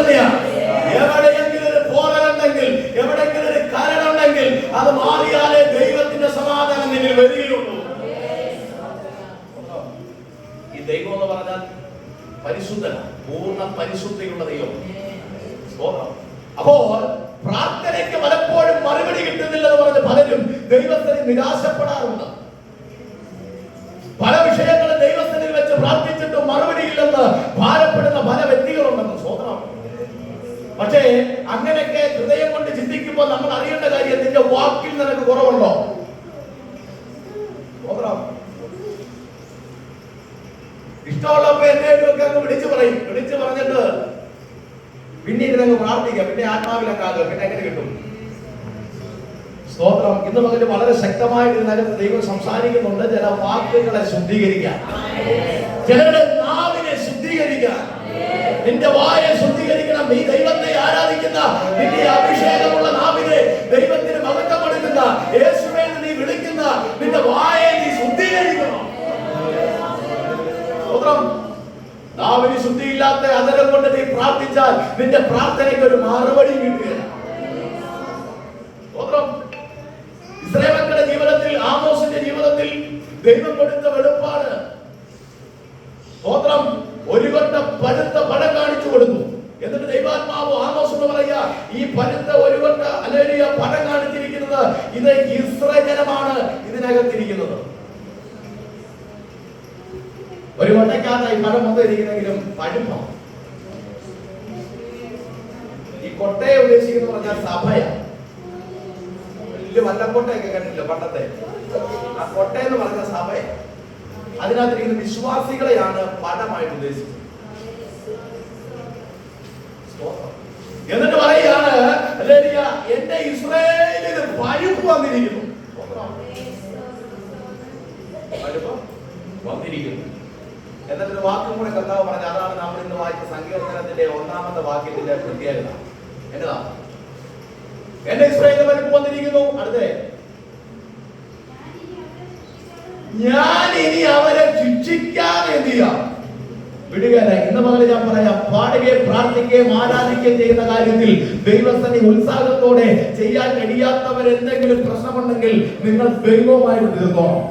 തന്നെയാണ്. എവിടെയെങ്കിലും ഒരു പോറലുണ്ടെങ്കിൽ, എവിടെയെങ്കിലും ഒരു കരടുണ്ടെങ്കിൽ അത് മാറിയാലേ ദൈവത്തിന്റെ സമാധാനം നിന്നിൽ വരികയുള്ളൂ. ഈ ദൈവം എന്ന് പറഞ്ഞാൽ പരിശുദ്ധനാണ്, പൂർണ്ണ പരിശുദ്ധിയുള്ള ദൈവം. അപ്പോൾ പ്രാർത്ഥനയ്ക്ക് പലപ്പോഴും മറുപടി കിട്ടുന്നില്ലെന്ന് പറഞ്ഞ് പലരും ദൈവത്തിന് നിരാശപ്പെടാറുണ്ട്. പല വിഷയങ്ങളും ദൈവസ്ഥനിൽ വെച്ച് പ്രാർത്ഥിച്ചിട്ടും മറുപടി ഇല്ലെന്ന് ഭാരപ്പെടുന്ന പല വ്യക്തികളുണ്ടെന്ന് സ്വന്തം. പക്ഷേ അങ്ങനെയൊക്കെ ഹൃദയം കൊണ്ട് ചിന്തിക്കുമ്പോൾ നമ്മൾ അറിയേണ്ട കാര്യം, നിന്റെ വാക്കിൽ നിനക്ക് കുറവുണ്ടോ? ഇഷ്ടമുള്ളപ്പോ എന്തെങ്കിലും ഒക്കെ അങ്ങ് വിളിച്ചു പറയും. വിളിച്ചു പറഞ്ഞിട്ട് പിന്നെ ഇതിനങ്ങ് പ്രാർത്ഥിക്കാം, പിന്നെ ആത്മാവിലൊക്കെ ആകുക, പിന്നെ എങ്ങനെ കിട്ടും? സ്തോത്രം. ഇന്ന് പകല് വളരെ ശക്തമായിട്ട് ഇതിനകത്ത് ദൈവം സംസാരിക്കുന്നുണ്ട്. ചില വാക്കുകളെ ശുദ്ധീകരിക്കാൻ, ചിലരുടെ നാവിനെ ശുദ്ധീകരിക്കാൻ. നിന്റെ വായെ ശുദ്ധീകരിക്കണം. നീ ദൈവത്തെ ആരാധിക്കുന്ന, നിന്റെ അഭിഷേകമുള്ള നാവിനെ ദൈവത്തിന് മഹത്വം കൊടുക്കുന്ന, യേശുവേ നീ വിളിക്കുന്ന നിന്റെ വായെ നീ ശുദ്ധീകരിക്കണം. സ്തോത്രം. നാവിന് ശുദ്ധിയില്ലാത്ത അതരം കൊണ്ട് നീ പ്രാർത്ഥിച്ചാൽ നിന്റെ പ്രാർത്ഥനയ്ക്ക് ഒരു മറുപടി കിട്ടുകയില്ല. സ്തോത്രം. ഇസ്രായേൽ മക്കളുടെ ജീവിതത്തിൽ, ആമോസിന്റെ ജീവിതത്തിൽ ദൈവം കൊടുത്ത വെളിപ്പാട്, സ്തോത്രം, ഒരു കൊട്ട പഴുത്ത പഴം കാണിച്ചു കൊടുത്തു. എന്നിട്ട് ദൈവാത്മാവ് ആമോസിനോട് പറയുക, ഈ പഴുത്ത ഒരു കൊട്ട അല്ലെങ്കിൽ പഴം കാണിച്ചിരിക്കുന്നത് ഇത് ഇസ്രായേൽ ജനമാണ് ഇതിനകത്തിരിക്കുന്നത്. ഒരു കൊട്ടയ്ക്കകത്തായി പഴം വന്നിരിക്കുന്നെങ്കിലും പഴുപ്പാണ്. ഈ കൊട്ടയെ ഉദ്ദേശിക്കുന്ന പറഞ്ഞാൽ സഭയാണ്. വലിയ വല്ലക്കൊട്ടയൊക്കെ കണ്ടില്ല പണ്ടത്തെ, ആ കൊട്ടയെന്ന് പറഞ്ഞ സഭയാണ്. അതിനകത്തിരിക്കുന്ന വിശ്വാസികളെയാണ് പഴമായിട്ട് ഉദ്ദേശിച്ചത്. എന്നിട്ട് പറയുകയാണ്, എന്റെ ഇസ്രായേലിന് പഴുപ്പ് വന്നിരിക്കുന്നു. പഴുപ്പ് വന്നിരിക്കുന്നു എന്നൊരു വാക്കും കൂടെ കർത്താവ് പറഞ്ഞു. അതാണ് നമ്മൾ ഇന്ന് വായിച്ച സങ്കീർത്തനത്തിന്റെ 1-ാമത്തെ വാക്യത്തിന്റെ പ്രത്യേകത. എന്നതാ? എന്റെ ഇസ്രായേലിന് പഴുപ്പ് വന്നിരിക്കുന്നു. അടുത്തേ, ഞാൻ ഇനി അവരെ ശിക്ഷിക്കാതെ എന്ത് ചെയ്യാം? വിടുകയല്ല. ഇന്ന് പകരം ഞാൻ പറയാം, പാടുകയും പ്രാർത്ഥിക്കുകയും ആരാധിക്കുകയും ചെയ്യുന്ന കാര്യത്തിൽ ദൈവസന്നി ഉത്സാഹത്തോടെ ചെയ്യാൻ കഴിയാത്തവർ എന്തെങ്കിലും പ്രശ്നമുണ്ടെങ്കിൽ നിങ്ങൾ ദൈവവുമായിട്ട് തീർന്നോണം.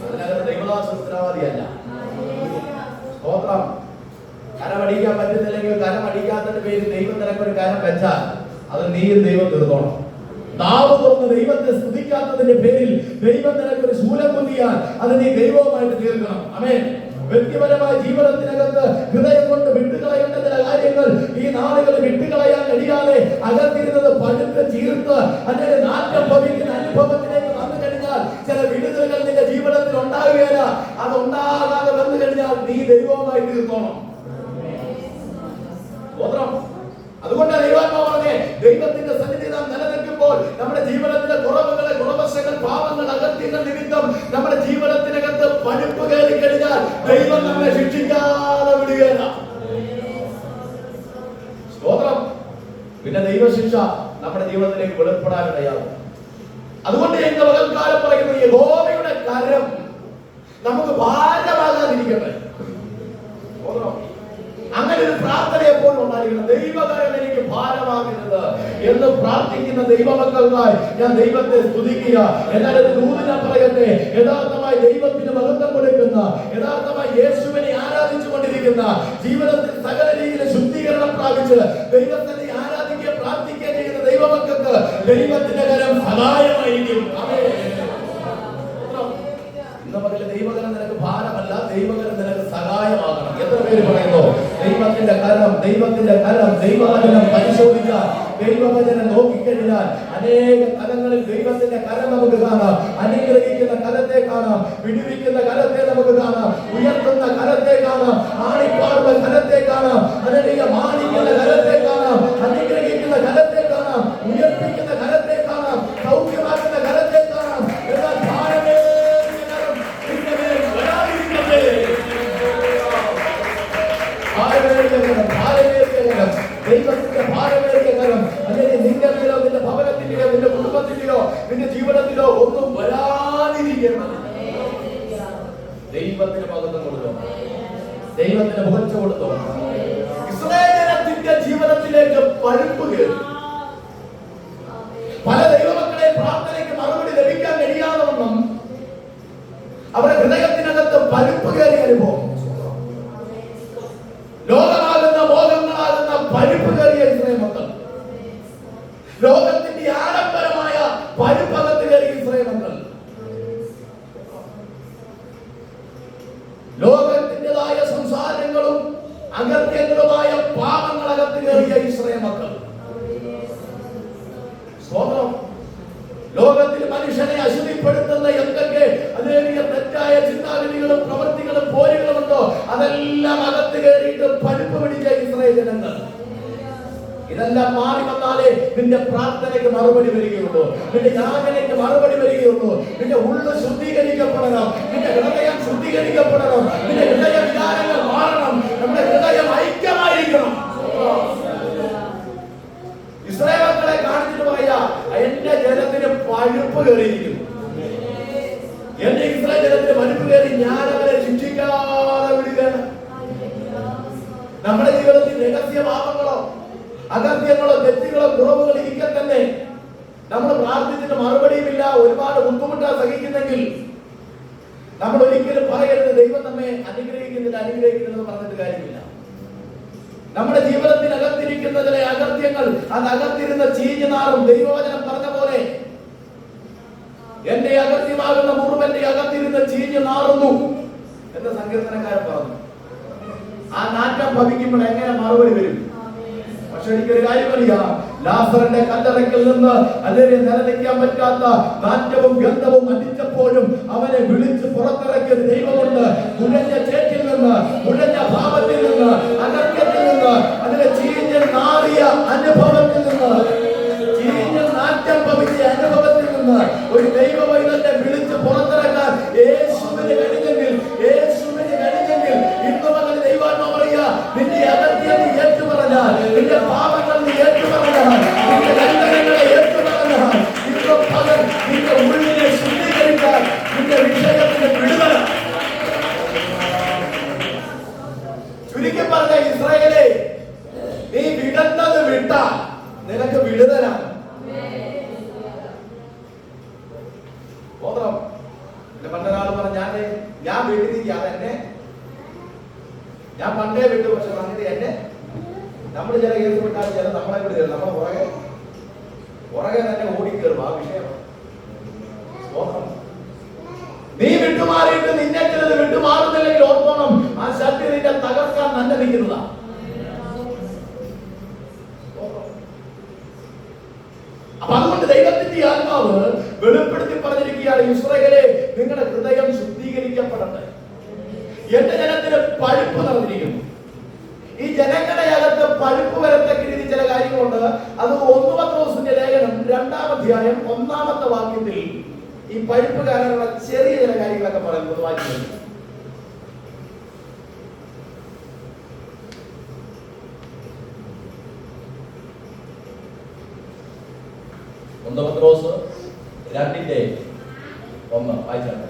അതിനകത്ത് ദൈവദാസ ഉത്തരവാദിയല്ല. സ്തോത്രം. കരമടിക്കാൻ പറ്റുന്നില്ലെങ്കിൽ കരമടിക്കാത്തതിന്റെ പേരിൽ ദൈവം നിനക്കൊരു കരം വെച്ചാൽ അത് നീയും ദൈവം തീർന്നോണം. നാവ് തുറന്ന് ദൈവത്തെ സ്തുതിക്കാത്തതിന്റെ പേരിൽ ദൈവം നിനക്കൊരു ശൂലം കുത്തിയാൽ അത് നീ ദൈവവുമായിട്ട് തീർക്കണം. ആമേൻ. വ്യക്തിപരമായ ജീവിതത്തിനകത്ത് ഹൃദയം കൊണ്ട് വിട്ടുകളയേണ്ട ചില കാര്യങ്ങൾ ഈ നാളുകളിൽ വിട്ടുകളയാൻ കഴിയാതെ അകത്തിരുന്നത് പഴുത്ത് ചീർത്ത് അല്ലെങ്കിൽ നാറ്റം ഭവിക്കുന്ന അനുഭവത്തിലേക്ക് വന്നു കഴിഞ്ഞാൽ ചില വിടുതലുകൾ നിന്റെ ജീവിതത്തിൽ ഉണ്ടാകുകയില്ല. അത് ഉണ്ടാകാതെ വന്നു കഴിഞ്ഞാൽ നീ ദൈവവുമായി തീർന്നോണം. അതുകൊണ്ട് ദൈവാത്മാവ് പറഞ്ഞേ, ദൈവത്തിന്റെ സന്നിധി നാം നിലനിൽക്കുമ്പോൾ നമ്മുടെ ജീവിതത്തിലെ കുറവുകളെ, ഗുണവശങ്ങൾ, പാപങ്ങൾ, അകത്യങ്ങൾ നിമിത്തം നമ്മുടെ ജീവിതത്തിനകത്ത് പഴുപ്പ് കയറി കഴിഞ്ഞാൽ ദൈവം നമ്മളെ ശിക്ഷിക്കാതെ വിടുകയില്ല. സ്തോത്രം. പിന്നെ ദൈവശിക്ഷ നമ്മുടെ ജീവിതത്തിലേക്ക് വെളിപ്പെടാനിടയാകും. അതുകൊണ്ട് എന്റെ പകൽക്കാലം പറയുന്നു, യഹോവയുടെ കരം നമുക്ക് ഭാരമാകാതിരിക്കട്ടെ. അങ്ങനെ ഒരു പ്രാർത്ഥന എപ്പോഴും ഉണ്ടായിരിക്കണം. ദൈവകരം എനിക്ക് ഭാരമാകരുത് എന്ന് പ്രാർത്ഥിക്കുന്ന ദൈവമക്കൾക്കായി ഞാൻ ദൈവത്തെ സ്തുതിക്കുക. എല്ലാവരും ദൂതിനെ പറയട്ടെ. യഥാർത്ഥമായി ദൈവത്തിന് മഹത്വം കൊടുക്കുന്ന, യഥാർത്ഥമായി യേശുവിനെ ആരാധിച്ചു കൊണ്ടിരിക്കുന്ന, ജീവിതത്തിൽ സകല രീതിയിലെ ശുദ്ധീകരണം പ്രാപിച്ച് ദൈവത്തെ ആരാധിക്കുക, പ്രാർത്ഥിക്കുക ചെയ്യുന്ന ദൈവമക്കൾക്ക് ദൈവത്തിന്റെ കരം സഹായമായിരിക്കും. ഇന്ന് പകല് ദൈവകരം നിനക്ക് ഭാരമല്ല, ദൈവകരം നിനക്ക് സഹായമാകണം. എത്ര പേര് പറയുന്നു ദൈവത്തിന്റെ കരം, ദൈവത്തിന്റെ കരം? ദൈവവചനം പരിശോധിച്ചാൽ, ദൈവവചനം നോക്കിക്കഴിഞ്ഞാൽ അനേക തലങ്ങളിൽ ദൈവത്തിന്റെ കരം നമുക്ക് കാണാം. അനുഗ്രഹിക്കുന്ന കരത്തെ കാണാം, വിടുവിക്കുന്ന കരത്തെ നമുക്ക് കാണാം, ഉയർത്തുന്ന കരത്തെ കാണാം, ആണിപ്പാടുന്ന കരത്തെ കാണാം, അനേക മാനിക്കുന്ന കരത്തെ കാണാം, അനുഗ്രഹിക്കുന്ന കരത്തെ കാണാം, ഉയർപ്പിക്കുന്ന കരത്തെ കാണാം, സൗഖ്യമാക്കുന്ന കരത്തെ കാണാം. എന്നാൽ ദൈവത്തിന്റെ ഭാരമേറിയ കരം അല്ലെങ്കിൽ നിന്റെ മേലോ, നിന്റെ ഭവനത്തിന്റെയോ, നിന്റെ കുടുംബത്തിന്റെയോ, നിന്റെ ജീവിതത്തിലോ ഒന്നും വരാതിരിക്കണം. ദൈവത്തിന് മഹത്വം കൊടുക്കണം, ദൈവത്തിന് പുകഴ്ച കൊടുക്കണം. പഴുപ്പ് കയറി. പല ദൈവമക്കളെ പ്രാർത്ഥനയ്ക്ക് മറുപടി ലഭിക്കാൻ കഴിയാതെ വണ്ണം അവരുടെ ഹൃദയത്തിനകത്ത് പഴുപ്പ് കയറിയ അനുഭവം. ലോകമാകുന്ന മോഹങ്ങളാകുന്ന പഴുപ്പ് കയറിയ ഇസ്രായേൽ മക്കൾ, ലോകത്തിന്റെ ആഡംബരമായ പഴുപ്പകത്ത് കയറിയ ഇസ്രായേൽ മക്കൾ, ലോകത്തിൻ്റെതായ സംസാരങ്ങളും അകത്യങ്ങളുമായ പാപങ്ങളകത്ത് കയറിയ ഇസ്രായേൽ മക്കൾ. സ്വന്തം ലോകത്തിൽ മനുഷ്യനെ അശുദ്ധിപ്പെടുത്തുന്ന എന്തൊക്കെ അതേറിയ തെറ്റായ ചിന്താഗതികളും പ്രവൃത്തികളും പോരുകളുമുണ്ടോ അതെല്ലാം അകത്ത് കയറിയിട്ട് പഴുപ്പ് പിടിച്ച ഇസ്രായേൽ ജനങ്ങൾ. ഇതെല്ലാം മാറി വന്നാലേ നിന്റെ പ്രാർത്ഥനയ്ക്ക് മറുപടി വരികയുള്ളൂ, നിന്റെ യാചനയ്ക്ക് മറുപടി വരികയുള്ളൂ. നിന്റെ ഉള്ളു ശുദ്ധീകരിക്കപ്പെടണം, നിന്റെ ഹൃദയം ശുദ്ധീകരിക്കപ്പെടണം, നിന്റെ ഹൃദയ വികാരങ്ങൾ മാറണം, നമ്മുടെ ഹൃദയം ഐക്യമായിരിക്കണം. ഇസ്രായേൽ മക്കളെ കാണിച്ചിട്ട് പറയാ, എന്റെ ജനത്തിന് പഴുപ്പ് കയറിയിരിക്കുന്നു. എന്റെ ഇസ്രായേൽ ജനത്തിന് പഴുപ്പ് കയറി, ഞാൻ അവരെ ശിക്ഷിക്കാതെ വിടുകയാണ്. നമ്മുടെ ജീവിതത്തിൽ രഹസ്യ പാപങ്ങളോ അകത്യങ്ങളോ തെറ്റുകളോ കുറവുകൾ ഇരിക്കെ തന്നെ നമ്മൾ പ്രാർത്ഥിച്ചിട്ട് മറുപടിയുമില്ല, ഒരുപാട് ബുദ്ധിമുട്ടാ സഹിക്കുന്നെങ്കിൽ നമ്മൾ ഒരിക്കലും പറയരുത് ദൈവം നമ്മെ അനുഗ്രഹിക്കുന്നില്ലെന്ന് പറഞ്ഞിട്ട് കാര്യമില്ല. നമ്മുടെ ജീവിതത്തിനകത്തിരിക്കുന്ന ചില അകത്യങ്ങൾ, അത് അകത്തിരുന്ന ചീഞ്ഞു നാറും. ദൈവവചനം പറഞ്ഞ പോലെ എന്റെ അകത്യമാകുന്ന മുറിവെന്റെ അകത്തിരുന്ന് ചീഞ്ഞു നാറുന്നു എന്ന് സങ്കീർത്തനക്കാരൻ പറഞ്ഞു. ആ നാറ്റം ഭവിക്കുമ്പോൾ എങ്ങനെ മറുപടി വരും? പക്ഷെ എനിക്കൊരു കാര്യം അറിയാം, ലാസറിന്റെ കല്ലറയ്ക്കൽ നിന്ന് അതിനെ നിലനിൽക്കാൻ പറ്റാത്ത നാറ്റവും ഗന്ധവും അടിച്ചപ്പോഴും അവനെ വിളിച്ച് പുറത്തിറക്കിയത് ദൈവമുണ്ട്. മുഴഞ്ഞ ചേറ്റിൽ നിന്ന്, മുഴഞ്ഞ ഭാവത്തിൽ നിന്ന്, അകത്യത്തിൽ നിന്ന്, അതിലെ ചീഞ്ഞ് നാറിയ അനുഭവത്തിൽ നിന്ന്, ചീഞ്ഞ് നാറ്റം ഭവിച്ച അനുഭവത്തിൽ നിന്ന് ഒരു ദൈവവൈതത്തെ വിളിച്ച് പുറത്തിറക്കാൻ യേശുവിന് കഴിഞ്ഞെങ്കിൽ ഇന്ന് മകൻ ദൈവാത്മാ പറയാ, നിന്റെ അകത്യം നീ ഏറ്റുപറഞ്ഞാൽ, നിന്റെ പാപങ്ങൾ നീ ഏറ്റുപറഞ്ഞാൽ, നിന്റെ ലംഘനങ്ങളെ ഏറ്റുപറഞ്ഞാൽ, ഇന്ന് മകൻ നിന്റെ ഉള്ളിനെ ശുദ്ധീകരിക്കാൻ നിന്റെ വിഷയത്തിന് വിടുതല. ചുരുക്കി പറഞ്ഞ ഇസ്രായേലേ, നീ വിടുന്നത് വിട്ടാൽ നിനക്ക് വിടുതലാണ്. പണ്ടൊരാൾ പറഞ്ഞ ഞാൻ വീട്ടിലിരിക്കാതെ എന്നെ ഞാൻ പണ്ടേ വിട്ടു, പക്ഷെ സംഗതി എന്നെ നമ്മൾ ചില കേസ് വിട്ടാൽ ചില നമ്മളെ വിട്ട് കയറും, നമ്മളെ പുറകെ തന്നെ ഓടിക്കയറും. ആ വിഷയം നീ വിട്ടുമാറിയിട്ട് നിന്നെ ചിലത് വിട്ടുമാറുന്നില്ലെങ്കിൽ ഓർക്കണം, ആ ശക്തി നിന്നെ തകർക്കാൻ തന്നെ നിൽക്കുന്നതാ. അപ്പൊ അതുകൊണ്ട് ദൈവത്തിന്റെ ആത്മാവ് വെളിപ്പെടുത്തി പറഞ്ഞിരിക്കുകയാണ്, ഇസ്രായേലേ നിങ്ങളുടെ ഹൃദയം ശുദ്ധീകരിക്കപ്പെടട്ടെ. എന്റെ ജനത്തിന് പഴുപ്പ് നടന്നിരിക്കുന്നു. ഈ ജനങ്ങളുടെ അകത്ത് പഴുപ്പ് വരത്തക്ക രീതി ചില കാര്യങ്ങളുണ്ട്. അത് 1 പത്രോസിന്റെ ലേഖനം 2-ാം അധ്യായം 1-ാമത്തെ വാക്യത്തിൽ ഈ പഴുപ്പ് കാരണമുള്ള ചെറിയ ചില കാര്യങ്ങളൊക്കെ പറയുന്നത് വായിക്കുന്നു. 1 പത്രോസ് 2:1 വായിച്ചാണ്.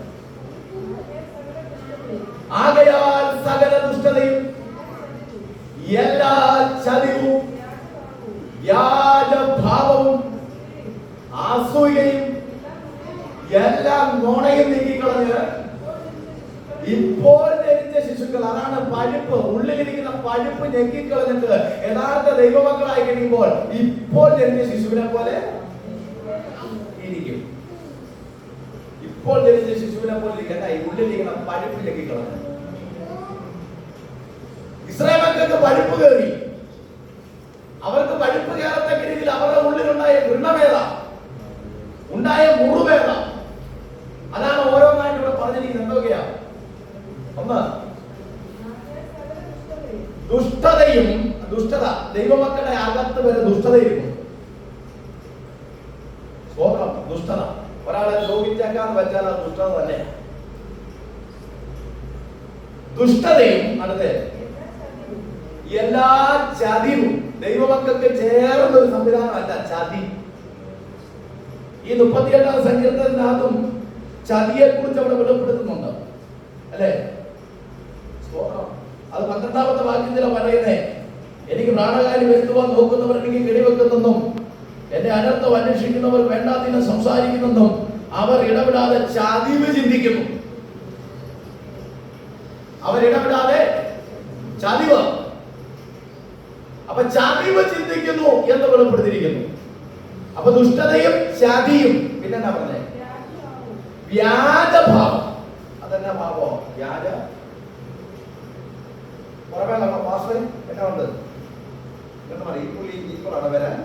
ആകയാൽ സകല ദുഷ്ടതയും എല്ലാ ചതിവും വ്യാജഭാവവും അസൂയയും എല്ലാം നുണയും നീക്കിക്കളഞ്ഞ് ഇപ്പോൾ ജനിച്ച ശിശുക്കൾ, അതാണ് പഴുപ്പ്, ഉള്ളിലിരിക്കുന്ന പഴുപ്പ് ഞെക്കിക്കളഞ്ഞിട്ട് യഥാർത്ഥ ദൈവമക്കളായി കഴിയുമ്പോൾ ഇപ്പോൾ ജനിച്ച ശിശുവിനെ പോലെ ഇരിക്കും. ഇപ്പോൾ ജനിച്ച ശിശുവിനെ പോലെ ഇരിക്കണ്ട, ഈ ഉള്ളിലിരിക്കുന്ന പഴുപ്പ് ഞെക്കിക്കളഞ്ഞു. ഇസ്രായേൽ മക്കൾക്ക് പഴുപ്പ് കയറി. അവർക്ക് പഴുപ്പ് കയറത്തക്ക രീതിയിൽ അവരുടെ ഉള്ളിലുണ്ടായ വൃണവേദ, ഉണ്ടായ മുറിവേദ, അതാണ് ഓരോന്നായിട്ട് ഇവിടെ പറഞ്ഞിരിക്കുന്നത്. എന്തൊക്കെയാ? 1, ദുഷ്ടത. ദൈവമക്കളുടെ അകത്ത് വരെ ദുഷ്ടതയിരിക്കും. സ്വന്തം ദുഷ്ടത. ഒരാളെ രോഗിച്ചേക്കാന്ന് വെച്ചാൽ അത് ദുഷ്ടത തന്നെ. ദുഷ്ടതയും അടുത്ത് എല്ലാ ചതിവും. ദൈവമക്കൾക്ക് ചേർന്നൊരു സംവിധാനമല്ല ചതി. ഈ 38-ാം സങ്കീർത്തനത്തിനകത്തും ചതിയെ കുറിച്ച് അവിടെ വെളിപ്പെടുത്തുന്നുണ്ട്, അല്ലെ? അത് 12-ാമത്തെ വാക്യത്തില പറയുന്നേ, എനിക്ക് പ്രാണകാലി വരുത്തുവാൻ നോക്കുന്നവർ എനിക്ക് കെടിവെക്കുന്നെന്നും എന്റെ അനർത്ഥം അന്വേഷിക്കുന്നവർ വേണ്ടാതിനെ സംസാരിക്കുന്നെന്നും അവർ ഇടപെടാതെ ചതിവ് ചിന്തിക്കുന്നു. അവരിടപെടാതെ ചതിവ്. അപ്പൊ ചതിവ് ചിന്തിക്കുന്നു എന്ന് വെളിപ്പെടുത്തിയിരിക്കുന്നു. അപ്പൊ ദുഷ്ടതയും ചതിയും പിന്നെ എന്നാ പറഞ്ഞേ? വ്യാജഭാവം. അതെന്നാ ഭാവം? വ്യാജ പുറമേ എന്നാ ഉണ്ട് എന്ന് പറയും. ഈക്വലാണ് വരാൻ.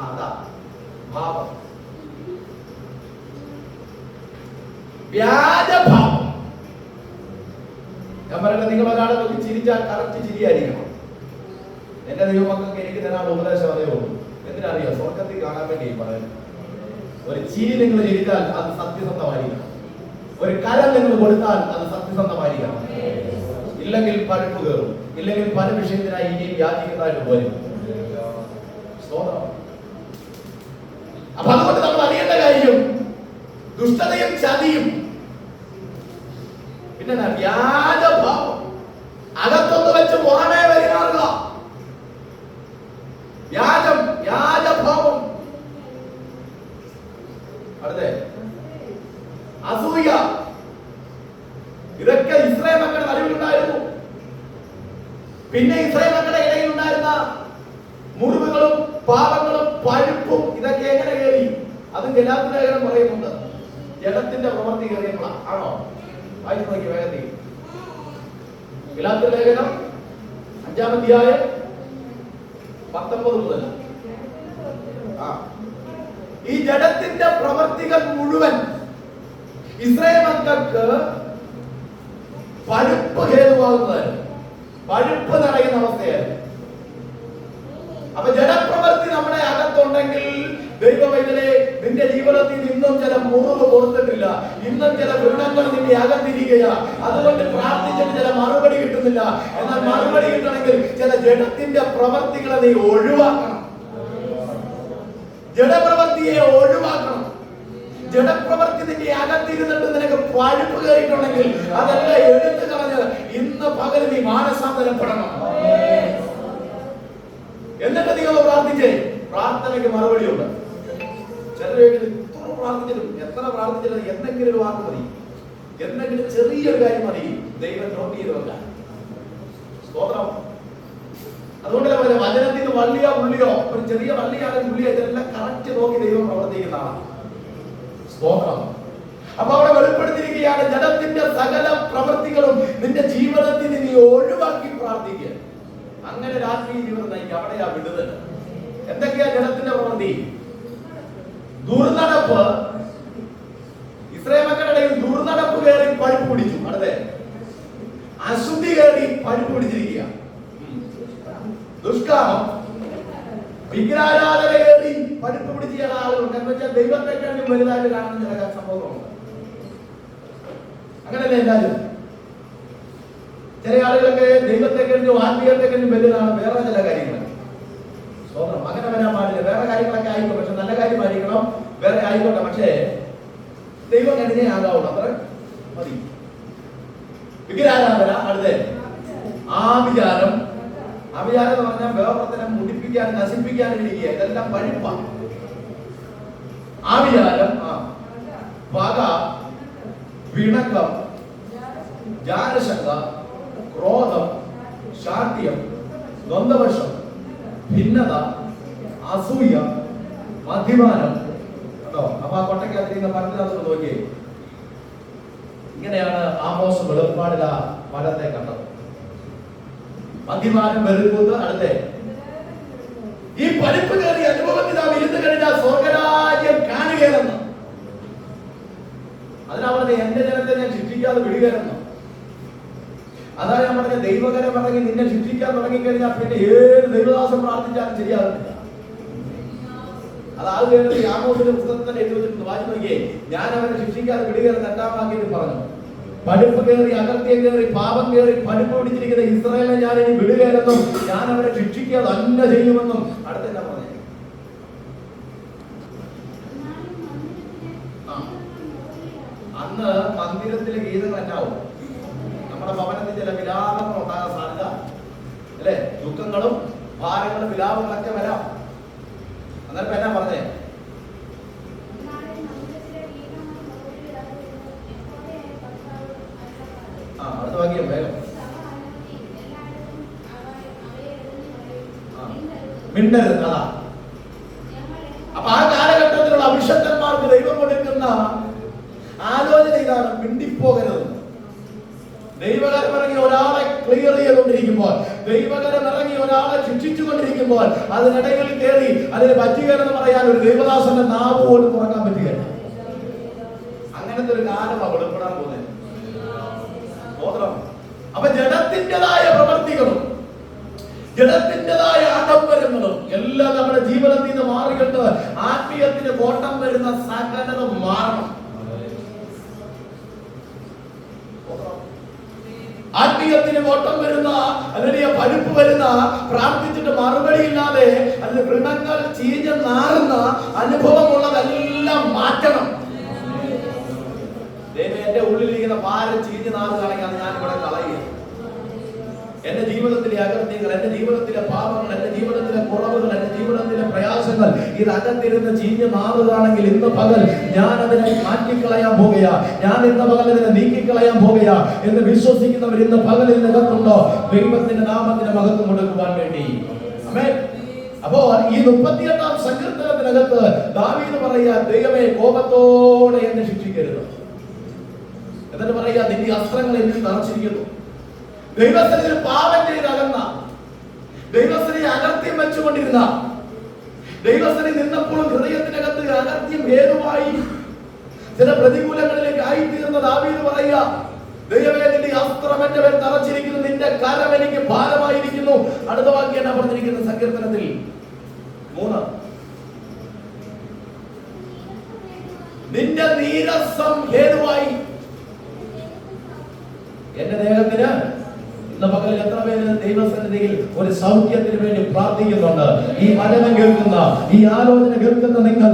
അതാ ഭാവം. വ്യാജഭാവം. ഞാൻ പറയട്ടെ, നിങ്ങൾ ഒരാളെ നോക്കി ചിരിച്ചാൽ കറക്റ്റ് ചിരിയായിരിക്കണം. എന്റെ ദൈവമക്കൾക്ക് എനിക്ക് തരാനുള്ള ഉപദേശം അതേ ഉള്ളൂ. എന്തിനറിയാം? സ്വർഗത്തിൽ കാണാൻ വേണ്ടി പറയുന്നത്. ഒരു ചിരി നിങ്ങൾ ചിരിച്ചാൽ അത് സത്യസന്ധമായിരിക്കണം. ഒരു കരം നിങ്ങൾ കൊടുത്താൽ അത് സത്യസന്ധമായിരിക്കണം. ഇല്ലെങ്കിൽ പഴുപ്പ് കയറും. ഇല്ലെങ്കിൽ പല വിഷയത്തിനായി ഇനിയും യാചിക്കുന്നതായിട്ട് വരും. അപ്പൊ അതുകൊണ്ട് നമ്മൾ അറിയേണ്ട കാര്യം ദുഷ്ടതയും ചതിയും പിന്നെ വ്യാജഭാവം. അകത്തൊന്ന് വെച്ച് പുറമേ വരിക. വ്യാജം, വ്യാജഭാവം. അടുത്ത അസൂയ. ഇതൊക്കെ ഇസ്രായേൽ മക്കളുടെ നടുവിലുണ്ടായിരുന്നു. പിന്നെ ഇസ്രായേൽ മക്കളുടെ ഇടയിൽ ഉണ്ടായിരുന്ന മുറിവുകളും പാപങ്ങളും പഴുപ്പും ഇതൊക്കെ എങ്ങനെ കയറി? അത് ഗലാത്യ ലേഖനം പറയുന്നുണ്ട്. ജലത്തിന്റെ പ്രവൃത്തി കയറിയപ്പോൾ ആണോ? വായിച്ചു നോക്കി വേഗത്തിൽ. ഗലാത്യ ലേഖനം 5-ാം അധ്യായം 19 മുതൽ. ഈ ജഡത്തിന്റെ പ്രവർത്തികൾ മുഴുവൻ ഇസ്രായേൽ മക്കൾക്ക് പഴുപ്പ് ഹേതുവാകുന്നതായിരുന്നു. പഴുപ്പ് നിറയുന്ന അവസ്ഥയായിരുന്നു. അപ്പൊ ജഡപ്രവൃത്തി നമ്മുടെ അകത്തുണ്ടെങ്കിൽ ദൈവവൈദ്യരെ നിന്റെ ജീവിതത്തിൽ ഇന്നും ചില മുറിവ് കൊടുത്തിട്ടില്ല. ഇന്നും ചില വൃണങ്ങൾ നിന്റെ അകത്തിരിക്കുക. അതുകൊണ്ട് പ്രാർത്ഥിച്ചിട്ട് ചില മറുപടി കിട്ടുന്നില്ല. എന്നാൽ മറുപടി കിട്ടണമെങ്കിൽ ചില ജഡത്തിന്റെ പ്രവർത്തികളെ നീ ഒഴിവാക്കണം. ജഡപ്രവൃത്തിയെ ഒഴിവാക്കണം. ജഡപ്രവൃത്തി നിന്റെ അകത്തിരുന്നിട്ട് നിനക്ക് പഴുപ്പ് കയറിയിട്ടുണ്ടെങ്കിൽ അതെല്ലാം എടുത്തു കളഞ്ഞ് ഇന്ന് പകൽ നീ മാനസാന്തരപ്പെടണം. എന്നിട്ട് നിങ്ങൾ പ്രാർത്ഥിച്ചേ. പ്രാർത്ഥനയ്ക്ക് മറുപടിയുണ്ട്. ചിലർ എത്ര പ്രാർത്ഥിച്ചിട്ടും എന്തെങ്കിലും ഒരു വാക്ക് മതി, എന്തെങ്കിലും ചെറിയൊരു കാര്യം മതി ദൈവം നോട്ട് ചെയ്ത് വെക്കാൻ. സ്തോത്രം. അതുകൊണ്ടല്ലേ പറയാം, വചനത്തിന് വള്ളിയോ പുള്ളിയോ, ഒരു ചെറിയ വള്ളിയാണെങ്കിൽ പുള്ളിയോ, ഇതെല്ലാം കറക്റ്റ് നോക്കി ദൈവം പ്രവർത്തിക്കുന്നതാണ്. സ്തോത്രം. അപ്പൊ അവിടെ വെളിപ്പെടുത്തിയിരിക്കുകയാണ്, ജഡത്തിന്റെ സകല പ്രവൃത്തികളും നിന്റെ ജീവിതത്തിൽ നീ ഒഴിവാക്കി പ്രാർത്ഥിക്കുക. അങ്ങനെ രാത്രി ജീവിതം നയിക്കുക. അവിടെയാ വിടുതൽ. എന്തൊക്കെയാ ജഡത്തിന്റെ പ്രവൃത്തി? ദുർനടപ്പ്. ഇസ്രായേൽ മക്കളുടെ ഇടയിൽ ദുർനടപ്പ് കയറി പഴുപ്പ് പിടിച്ചു. അടുത്തേ അശുദ്ധി കയറി പഴുപ്പ് പിടിച്ചിരിക്കുക. ദുഷ്കാമം, വിഗ്രഹാരാധന കയറി പഴുപ്പ് പിടിച്ച ചില ആളുകളുണ്ട്. എന്ന് വെച്ചാൽ ദൈവത്തെ കഴിഞ്ഞ് വലുതായിട്ട് കാണുന്ന ചില സംഭവങ്ങളുണ്ട്. അങ്ങനല്ലേ എല്ലാവരും? ചില ആളുകളൊക്കെ ദൈവത്തെ കഴിഞ്ഞു ആത്മീയത്തെ കഴിഞ്ഞു വലുതാണ് വേറെ ചില കാര്യങ്ങൾ. സ്വന്തം അങ്ങനെ വരാൻ പാടില്ല. വേറെ കാര്യങ്ങളൊക്കെ ആയിക്കോട്ടെ, പക്ഷെ നല്ല കാര്യമായിരിക്കണം. വേറെ ആയിക്കോട്ടെ, പക്ഷേ ദൈവം കഴിഞ്ഞേ ആകാവുള്ളൂ. അത്ര മതി. വിഗ്രഹാരാധന. അടുത്തേ ആഭിചാരം. ആഭിചാരം എന്ന് പറഞ്ഞാൽ വേറെ മുടിപ്പിക്കാൻ നശിപ്പിക്കാൻ ഇരിക്കുക. ഇതെല്ലാം പഴുപ്പാണ്. ആഭിചാരം, പക, പിണക്കം, ജാരശങ്ക, ക്രോധം, ശാഠ്യം, ദ്വന്ദ്വപക്ഷം, ഭിന്നത, അസൂയ, മദ്യപാനം. കേട്ടോ? അപ്പൊ ആ കൊട്ടയ്ക്കകത്തിരിക്കുന്ന പറഞ്ഞത് നോക്കിയേ. ഇങ്ങനെയാണ് ആമോസ് വെളിപ്പാടില ഫലത്തെ കണ്ടത്. മദ്യപാനം വെറുക്കുന്നത്. അടുത്തേ ഈ പഴുപ്പ് കയറി അനുഭവത്തിൽ നാം ഇരുന്ന് കഴിഞ്ഞാൽ സ്വർഗരാജ്യം കാണുകയെന്ന്. അതിനാ പറഞ്ഞ എന്റെ ജനത്തെ ഞാൻ ശിക്ഷിക്കാതെ വിടുകയെന്ന്. അതാ ഞാൻ പറഞ്ഞ ദൈവകരം പറഞ്ഞ് നിന്നെ ശിക്ഷിക്കാൻ തുടങ്ങിക്കഴിഞ്ഞാൽ പിന്നെ ഏത് ദൈവദാസം പ്രാർത്ഥിച്ചാലും ശരിയാകുന്നില്ല. അത് ആദ്യം ആമോസിന്റെ പുസ്തകത്തിൽ തന്നെ എഴുതി വെച്ചിട്ടുണ്ട്. വായിച്ചു നോക്കിയേ. ഞാൻ അവരെ ശിക്ഷിക്കാതെ വിടുകയെന്ന് 2-ാം വാക്യത്തിൽ പറഞ്ഞു. പഴുപ്പ് കയറി, അകത്യം കയറി, പാപം കയറി പഴുപ്പ് പിടിച്ചിരിക്കുന്ന ഇസ്രായേലിനെ ഞാൻ ഇനി വിടുകയെന്നും ഞാൻ അവരെ ശിക്ഷിക്കാതെ തന്നെ ചെയ്യുമെന്നും. അടുത്തെന്താ പറഞ്ഞേ? അന്ന് മന്ദിരത്തിലെ ഗീതങ്ങൾ എന്നാവും? നമ്മുടെ ഭവനത്തിൽ ചില വിലാപങ്ങൾ ഉണ്ടാകാൻ സാധ്യത അല്ലെ? ദുഃഖ പ്രശ്നങ്ങളും ഭാരങ്ങളും വിലാപങ്ങളൊക്കെ വരാം. അന്നേരം എന്നാ പറഞ്ഞേ? അടുത്ത വാക്യം വേഗം. മിണ്ടരുത്. അതാ. അപ്പൊ ആ കാലഘട്ടത്തിലുള്ള അഭിഷക്തന്മാർക്ക് ദൈവം കൊടുക്കുന്ന ആലോചന ഇതാണ്: മിണ്ടിപ്പോകരുത്. ദൈവകരം ഇറങ്ങി ഒരാളെ ക്ലിയർ ചെയ്തുകൊണ്ടിരിക്കുമ്പോൾ, ദൈവകരം ഇറങ്ങി ഒരാളെ ശിക്ഷിച്ചുകൊണ്ടിരിക്കുമ്പോൾ അതിനിടയിൽ കയറി അതിന് പറ്റുകയെന്ന് പറയാൻ ഒരു ദൈവദാസന്റെ നാവ് പോലും തുറക്കാൻ പറ്റുകയില്ല. അങ്ങനത്തെ ഒരു കാലമാണ് വെളിപ്പെടാൻ പോകുന്നത്. അപ്പൊ ജഡത്തിൻ്റെതായ പ്രവർത്തികളും ജഡത്തിൻ്റെതായ ആഡംബരങ്ങളും എല്ലാം നമ്മുടെ ജീവിതത്തിൽ നിന്ന് മാറിയിട്ട് ആത്മീയത്തിന് കോട്ടം വരുന്ന സകലതും മാറണം. ആത്മീയത്തിന് കോട്ടം വരുന്ന, അല്ലെങ്കിൽ പഴുപ്പ് വരുന്ന, പ്രാർത്ഥിച്ചിട്ട് മറുപടി ഇല്ലാതെ അതിന് വൃണങ്ങൾ ചീഞ്ഞ് നാറുന്ന അനുഭവമുള്ളതെല്ലാം മാറ്റണം. എന്റെ ഉള്ളിലിരിക്കുന്ന ഭാരം ചീഞ്ഞ് നാറുകയാണെങ്കിൽ ഞാൻ ഇവിടെ കളയുക. എന്റെ ജീവിതത്തിലെ അകൃത്യങ്ങൾ, എന്റെ ജീവിതത്തിലെ പാപങ്ങൾ, എന്റെ ജീവിതത്തിലെ കുറവുകൾ, എന്റെ ജീവിതത്തിലെ പ്രയാസങ്ങൾ ഇതകത്തിരുന്ന് ചീഞ്ഞ് നാറുകയാണെങ്കിൽ ഇന്ന് പകൽ ഞാൻ അതിനെ മാറ്റിക്കളയാൻ പോകുകയാ, ഞാൻ ഇന്ന് പകൽ ഇതിനെ നീക്കിക്കളയാൻ പോകുകയാ എന്ന് വിശ്വസിക്കുന്നവർ ഇന്ന് പകൽ ഇതിനകത്തുണ്ടോ? ദൈവത്തിന്റെ നാമത്തിന് മഹത്വം കൊടുക്കുവാൻ വേണ്ടി. ആമേൻ. അപ്പോ ഈ 38-ാം സങ്കീർത്തനത്തിനകത്ത് ദാവീദ് പറയുക, ദൈവമേ കോപത്തോടെ എന്നെ ശിക്ഷിക്കരുത്. എന്നിട്ട് പറയുക, നിന്റെ അസ്ത്രങ്ങൾ എന്നിൽ നിറച്ചിരിക്കുന്നു. ദൈവസ്ഥനിൽ പാപം ചെയ്ത് അകന്ന, ദൈവസ്ഥനെ അകർത്യം വെച്ചുകൊണ്ടിരുന്ന, ദൈവസ്ഥനിൽ നിന്നപ്പോഴും ഹൃദയത്തിനകത്ത് അകർത്യം ഹേതുവായി ചില പ്രതികൂലങ്ങളിലേക്ക് ആയിത്തീർന്ന ദാവീദ് പറയുക, ദൈവമേ നിന്റെ അസ്ത്രം എന്റെ മേൽ നിറച്ചിരിക്കുന്നു, നിന്റെ കരം എനിക്ക് ഭാരമായിരിക്കുന്നു. അടുത്ത വാക്യം എന്നാ പറഞ്ഞിരിക്കുന്ന സങ്കീർത്തനത്തിൽ 3, നിന്റെ നീരസം ഹേതുവായി. എന്റെ ദേഹത്തിന് ഇന്ന് പകൽ എത്ര പേര് ദൈവസന്നിധിയിൽ ഒരു സൗഖ്യത്തിന് വേണ്ടി പ്രാർത്ഥിക്കുന്നുണ്ട്? ഈ വചനം കേൾക്കുന്ന, ഈ ആലോചന കേൾക്കുന്ന നിങ്ങൾ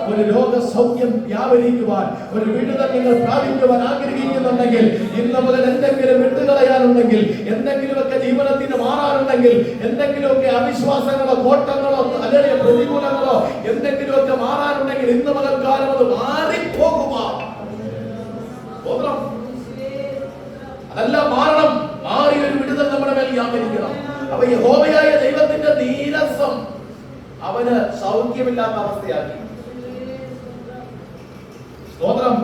ഒരു രോഗ സൗഖ്യം വ്യാപരിക്കുവാൻ, ഒരു വിടുതൽ നിങ്ങൾ പ്രാപിക്കുവാൻ ആഗ്രഹിക്കുന്നുണ്ടെങ്കിൽ, ഇന്ന് മുതൽ എന്തെങ്കിലും വിട്ടുകളയാനുണ്ടെങ്കിൽ, എന്തെങ്കിലുമൊക്കെ ജീവിതത്തിന് മാറാനുണ്ടെങ്കിൽ, എന്തെങ്കിലുമൊക്കെ അവിശ്വാസങ്ങളോ കോട്ടങ്ങളോ അല്ലെങ്കിൽ പ്രതികൂലങ്ങളോ എന്തെങ്കിലുമൊക്കെ മാറാനുണ്ടെങ്കിൽ ഇന്ന് മുതൽ കാലം അത് മാറിപ്പോകുക. അതെല്ലാം മാറണം. മാറിയ ഒരു വിടുതൽ നമ്മുടെ മേൽ വ്യാപരിക്കണം. അപ്പൊ യഹോവയായ ദൈവത്തിന്റെ നീരസം അവന് സൗഖ്യമില്ലാത്ത അവസ്ഥയാക്കി. സ്തോത്രം.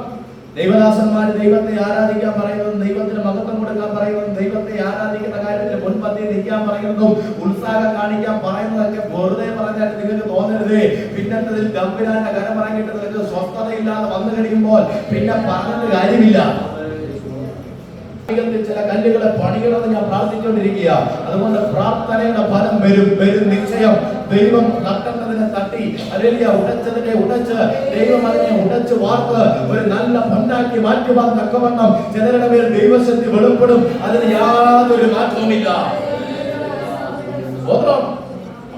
ദൈവദാസന്മാര് ദൈവത്തെ ആരാധിക്കാൻ പറയുന്നതും, ദൈവത്തിന് മഹത്വം കൊടുക്കാൻ പറയുന്നതും, ദൈവത്തെ ആരാധിക്കുന്ന കാര്യത്തിൽ മുൻപന്തിയിൽ നിൽക്കാൻ പറയുന്നതും, ഉത്സാഹം കാണിക്കാൻ പറയുന്നതൊക്കെ വെറുതെ പറഞ്ഞാൽ നിങ്ങൾക്ക് തോന്നരുതേ. പിന്നത്തതിൽ ഗംഭീരാന്റെ കരം പറഞ്ഞിട്ട് നിങ്ങൾക്ക് സ്വസ്ഥതയില്ലാതെ വന്നു കഴിയുമ്പോൾ പിന്നെ പറഞ്ഞിട്ട് കാര്യമില്ല. ചില കല്ലുകളെ പണിയണമെന്ന് ഞാൻ പ്രാർത്ഥിച്ചുകൊണ്ടിരിക്കുക. അതുകൊണ്ട് പ്രാർത്ഥനയുടെ ഫലം വരും നിശ്ചയം. ദൈവം തട്ടേണ്ടതിനെ തട്ടി, അല്ലെങ്കിൽ ഉടച്ചതിനെ ഉടച്ച്, ദൈവം അതിനെ ഉടച്ച് വാർത്ത് ഒരു നല്ല പൊന്നാക്കി മാറ്റുവാൻ തക്കവണ്ണം ചിലരുടെ മേൽ ദൈവശക്തി വെളിപ്പെടും. അതിന് യാതൊരു മാറ്റവുമില്ല.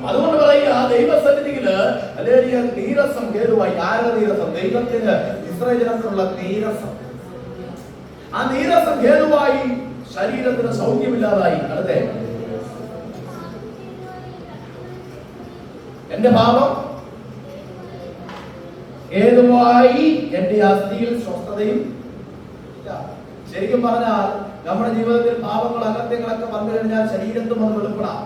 അതുകൊണ്ട് പറയുക, ദൈവസന്നിധിയില് അല്ലെങ്കിൽ നീരസം ഹേതുവായി. ആരുടെ നീരസം? ദൈവത്തിന് ഇസ്രായേലിനുള്ള നീരസം. ആ നീരസം ഹേതുവായി ശരീരത്തിന് സൗഖ്യമില്ലാതായി. അടുത്ത, എന്റെ പാപം ഹേതുവായി എന്റെ അസ്ഥിയിൽ സ്വസ്ഥതയും ഇല്ല. ശരിക്കും പറഞ്ഞാൽ നമ്മുടെ ജീവിതത്തിൽ പാപങ്ങൾ അകത്യങ്ങളൊക്കെ വന്നു കഴിഞ്ഞാൽ ശരീരത്തും അത് വെളിപ്പെടാം.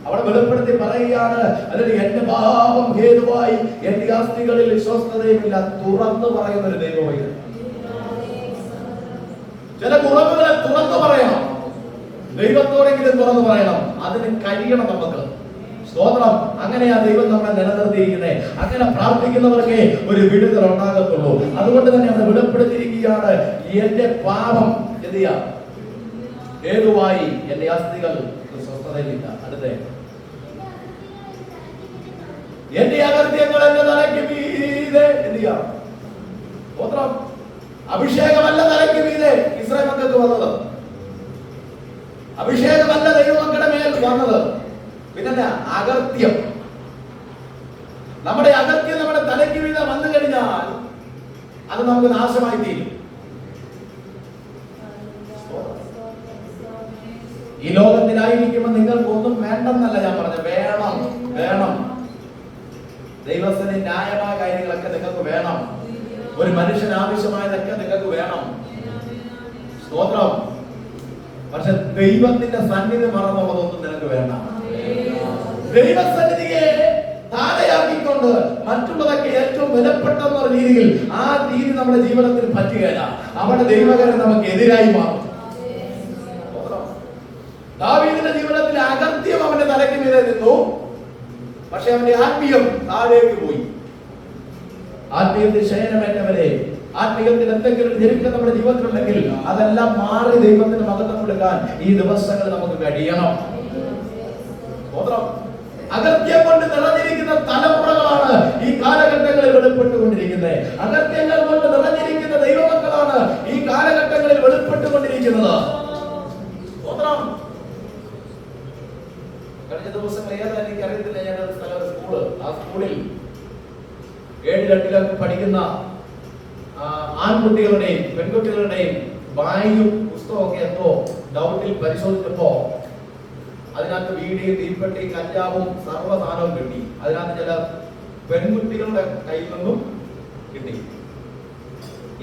അവിടെ വെളിപ്പെടുത്തി പറയുകയാണ്, അല്ലെങ്കിൽ എന്റെ പാപം ഹേതുവായി എന്റെ അസ്ഥികളിൽ സ്വസ്ഥതയുമില്ല. തുറന്നു പറയുന്ന ഒരു ദൈവവൈദ്യൻ. ചില കുറവുകളെ തുറന്നു പറയണം, ദൈവത്തോടെങ്കിലും തുറന്നു പറയണം. അതിന് കഴിയണം നമുക്ക്. സ്തോത്രം. അങ്ങനെയാ ദൈവം നമ്മളെ നിലനിർത്തിയിരിക്കുന്നത്. അങ്ങനെ പ്രാർത്ഥിക്കുന്നവർക്ക് ഒരു വിടുതൽ ഉണ്ടാകത്തുള്ളൂ. അതുകൊണ്ട് തന്നെ അവിടെ വെളിപ്പെടുത്തിയിരിക്കുകയാണ്, എന്റെ പാപം എന്ത് ചെയ്യാം ഹേതുവായി എന്റെ അസ്ഥികൾ സ്വസ്ഥതയിലില്ല. അടുത്ത, എന്റെ അകൃത്യങ്ങൾ എന്റെ തലയ്ക്ക് മീതെ എന്ത് ചെയ്യാം. സ്തോത്രം. അഭിഷേകമല്ല തലയ്ക്ക് മീതെ ഇസ്രായേൽ മക്കൾക്ക് വന്നത്. അഭിഷേകമല്ല ദൈവമക്കളുടെ മേൽ വന്നത്. പിന്നെ അകൃത്യം. നമ്മുടെ അകൃത്യം നമ്മുടെ തലയ്ക്ക് മീതെ വന്നു കഴിഞ്ഞാൽ അത് നമുക്ക് നാശമായി തീരും. ഈ ലോകത്തിലായിരിക്കുമ്പോൾ നിങ്ങൾക്ക് മനുഷ്യന് ആവശ്യമായതൊക്കെ നിങ്ങൾക്ക് വേണം. സ്തോത്രം. പക്ഷെ ദൈവത്തിന്റെ സന്നിധി മറന്നുള്ളതൊന്നും നിനക്ക് വേണ്ട. ദൈവസന്നിധിയെ താഴെയാക്കിക്കൊണ്ട് മറ്റുള്ളതൊക്കെ ഏറ്റവും വിലപ്പെട്ടെന്ന രീതിയിൽ ആ രീതി നമ്മുടെ ജീവിതത്തിൽ പറ്റുകയില്ല. അവിടെ ദൈവകരം നമുക്ക് എതിരായി മാറും. ദാവീദിന്റെ ജീവിതത്തിൽ അകത്യം അവന്റെ തലയ്ക്ക് മീതെ നിന്നു, പക്ഷെ അവന്റെ ആത്മീയം താഴേക്ക് പോയി. ആത്മീയത്തിൽ ശയനമേറ്റവരെ, ആത്മീയത്തിൽ എന്തെങ്കിലും ജനിക്കുന്ന നമ്മുടെ ജീവിതത്തിലുണ്ടെങ്കിൽ അതെല്ലാം മാറി ദൈവത്തിന് മഹത്വം കൊടുക്കാൻ ഈ ദിവസങ്ങൾ നമുക്ക് കഴിയണം. അകത്യം കൊണ്ട് നിറഞ്ഞിരിക്കുന്ന തലമുറകളാണ് ഈ കാലഘട്ടങ്ങളിൽ വെളിപ്പെട്ടുകൊണ്ടിരിക്കുന്നത്. അകത്യങ്ങൾ കൊണ്ട് നിറഞ്ഞിരിക്കുന്ന ദൈവമക്കളാണ് ഈ കാലഘട്ടങ്ങളിൽ വെളിപ്പെട്ടുകൊണ്ടിരിക്കുന്നത്. കഴിഞ്ഞ ദിവസം ഏതാ എനിക്ക് അറിയത്തില്ല, ഞാൻ സ്കൂള്, ആ സ്കൂളിൽ 7-8 പഠിക്കുന്ന ആൺകുട്ടികളുടെയും പെൺകുട്ടികളുടെയും ബാഗും പുസ്തകമൊക്കെ എന്തോ ഡൗട്ടിൽ പരിശോധിച്ചപ്പോ അതിനകത്ത് വീടിയും തീപ്പെട്ടിയും കഞ്ചാവും സർവ്വസാധനവും കിട്ടി. അതിനകത്ത് ചില പെൺകുട്ടികളുടെ കയ്യിൽ നിന്നും കിട്ടി.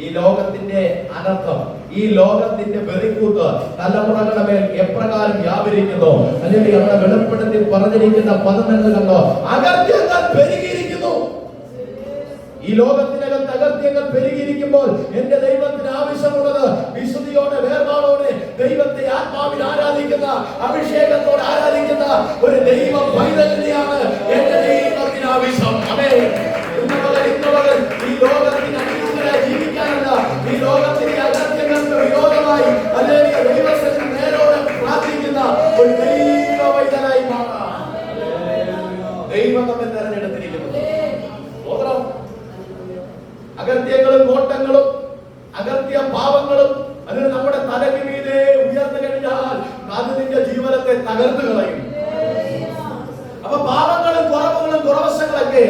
ഈ ലോകത്തിന്റെ അനർത്ഥം, ഈ ലോകത്തിന്റെ വെറിക്കൂത്ത് തലമുറകളുടെ മേൽ എപ്രകാരം വ്യാപരിക്കുന്നു, അല്ലെങ്കിൽ അവിടെ വെളിപ്പെടുത്തി പറഞ്ഞിരിക്കുന്ന പദങ്ങൾ കണ്ടോ? അകത്യങ്ങൾ പെരുകിയിരിക്കുന്നു. ഈ ലോകത്തിനകത്ത് അകത്യങ്ങൾ പെരുകിയിരിക്കുമ്പോൾ എന്റെ ദൈവത്തിന് ആവശ്യമുള്ളത് വിശുദ്ധിയോടെ, വേർപാടോടെ ദൈവത്തെ ആത്മാവിൽ ആരാധിക്കുന്ന, അഭിഷേകത്തോടെ ആരാധിക്കുന്ന ഒരു ദൈവ പൈതലിനെയാണ് എന്റെ ദൈവത്തിന് ആവശ്യം. ഈ ലോകത്തിന് അനുകൂലമായി ജീവിക്കാനല്ല, ഈ ലോകത്തിന് അകത്യങ്ങൾക്ക് വിരോധമായി അല്ലെങ്കിൽ ദൈവത്തിന് നേരോടെ പ്രാർത്ഥിക്കുന്ന ഒരു ദൈവ പൈതലായി മാറാം. ദൈവം നമ്മെ തെരഞ്ഞെടുത്തിരിക്കുന്നു. അകത്യങ്ങളും കോട്ടങ്ങളും അകത്യ പാവങ്ങളും അതിന് നമ്മുടെ തലയ്ക്ക് മീതെ ഉയർന്നു കഴിഞ്ഞാൽ അത് നിന്റെ ജീവനത്തെ തകർന്നു കളയും. അപ്പൊ പാവങ്ങളും കുറവുകളും കുറവശങ്ങളൊക്കെ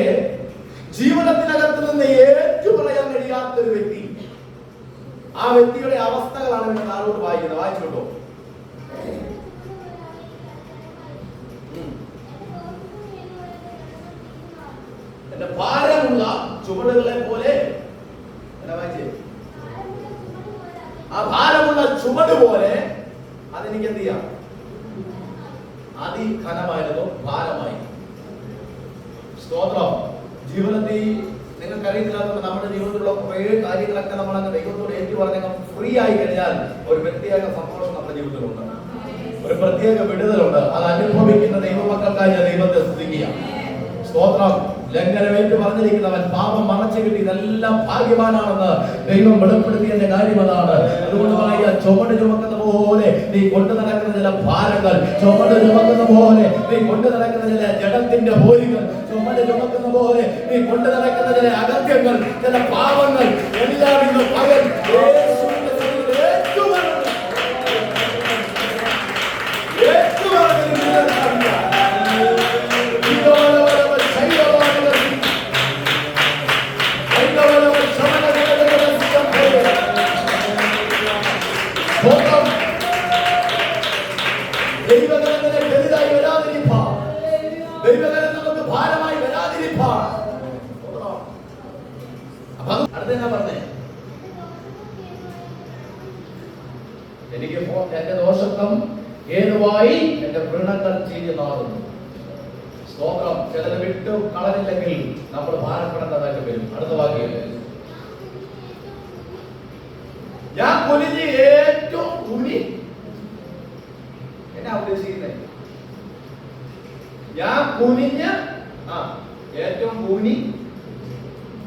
ജീവനത്തിനകത്ത് നിന്ന് ഏറ്റുപറയാൻ കഴിയാത്തൊരു വ്യക്തി, ആ വ്യക്തിയുടെ അവസ്ഥകളാണ് നിങ്ങൾ ആരോട് വായിക്കുന്നത്. വായിച്ചോട്ടോ. എന്റെ ഭാരമുള്ള ചുവടുകളെ പോലെ, ആ ഭാരമുള്ള ചുവട് പോലെ അതെനിക്ക് എന്ത് ചെയ്യാം? അതിഘനമായിരുന്നു, ഭാരമായി. സ്തോത്രം. ജീവിതത്തിൽ നിങ്ങൾക്ക് അറിയത്തില്ലാത്ത നമ്മുടെ ജീവിതത്തിലുള്ള കുറേ കാര്യങ്ങളൊക്കെ നമ്മളങ്ങ് ദൈവത്തോട് ഏറ്റു പറഞ്ഞ ഫ്രീ ആയി കഴിഞ്ഞാൽ ഒരു പ്രത്യേക സന്തോഷം നമ്മുടെ ജീവിതത്തിലുണ്ട്, ഒരു പ്രത്യേക വിടുതലുണ്ട്. അത് അനുഭവിക്കുന്ന ദൈവമക്കൾക്കായി ദൈവത്തെ സ്തുതിക്കുക. സ്തോത്രം. ലംഘനമേറ്റ് പറഞ്ഞിരിക്കുന്നവൻ പാപം മറച്ചു കിട്ടി ഇതെല്ലാം ഭാഗ്യവാനാണെന്ന് ദൈവം വെളിപ്പെടുത്തിയതിന്റെ കാര്യം അതാണ്. അതുകൊണ്ട് പറയുക, ചുമട് ചുമക്കുന്ന പോലെ നീ കൊണ്ടു നടക്കുന്ന ചില ഭാരങ്ങൾ, ചുമട് ചുമക്കുന്ന പോലെ നീ കൊണ്ടു നടക്കുന്ന ചില ജഡത്തിന്റെ പോരികൾ, ചുമട് ചുമക്കുന്ന പോലെ നീ കൊണ്ടു നടക്കുന്ന ചില അകത്യങ്ങൾ, ചില പാപങ്ങൾ എല്ലാം ഇന്ന് പകൽ എനിക്ക് എന്റെ ദോഷത്വം ഏതുവായി എന്റെ വൃണങ്ങൾ ചെയ്തു മാറുന്നു. സ്തോത്രം. ചിലത് വിട്ടു കളഞ്ഞില്ലെങ്കിൽ നമ്മൾ ഭാരപ്പെടേണ്ടതായിട്ട് വരും. അടുത്ത വാക്യം, ഞാൻ കുനിഞ്ഞ് ഏറ്റവും കുനി. എന്നാ ഉദ്ദേശിക്കുന്നത്? ഞാൻ കുനിഞ്ഞ് ഏറ്റവും കൂനി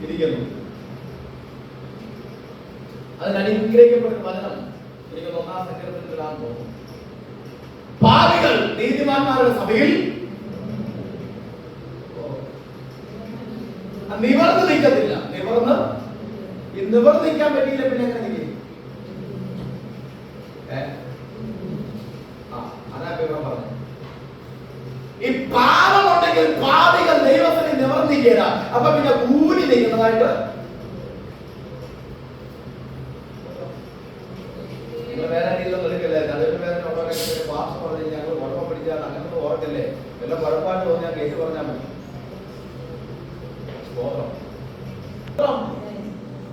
ഇരിക്കുന്നു. അതിന് അനുഗ്രഹിക്കപ്പെട്ട വചനം എനിക്ക് 1-ാം സങ്കീർത്തനത്തിൽ ഇടാൻ പോകും. പാപികൾ നീതിമാന്മാരുടെ സഭയിൽ നിവർന്ന് നിൽക്കത്തില്ല. നിവർന്ന് നിൽക്കാൻ പറ്റിയില്ല, പിന്നെ എങ്ങനെ നിൽക്കും? അതാ വിവരം പറഞ്ഞു. ഈ പാപമുണ്ടെങ്കിൽ പാപികൾ ദൈവത്തിന് നിവർന്നിക്കുക. അപ്പൊ പിന്നെ കൂലി നിൽക്കുന്നതായിട്ട് വേറെ രീതിയിലൊന്നും എടുക്കല്ലേ. അതിന് വേറെ പാസ് പറഞ്ഞു ഞങ്ങൾ കുഴപ്പം പിടിച്ചാൽ അങ്ങനത്തെ ഓർക്കല്ലേ. എല്ലാം കുഴപ്പമായിട്ട് തോന്നിയാൽ കേസ് പറഞ്ഞാൽ മതി.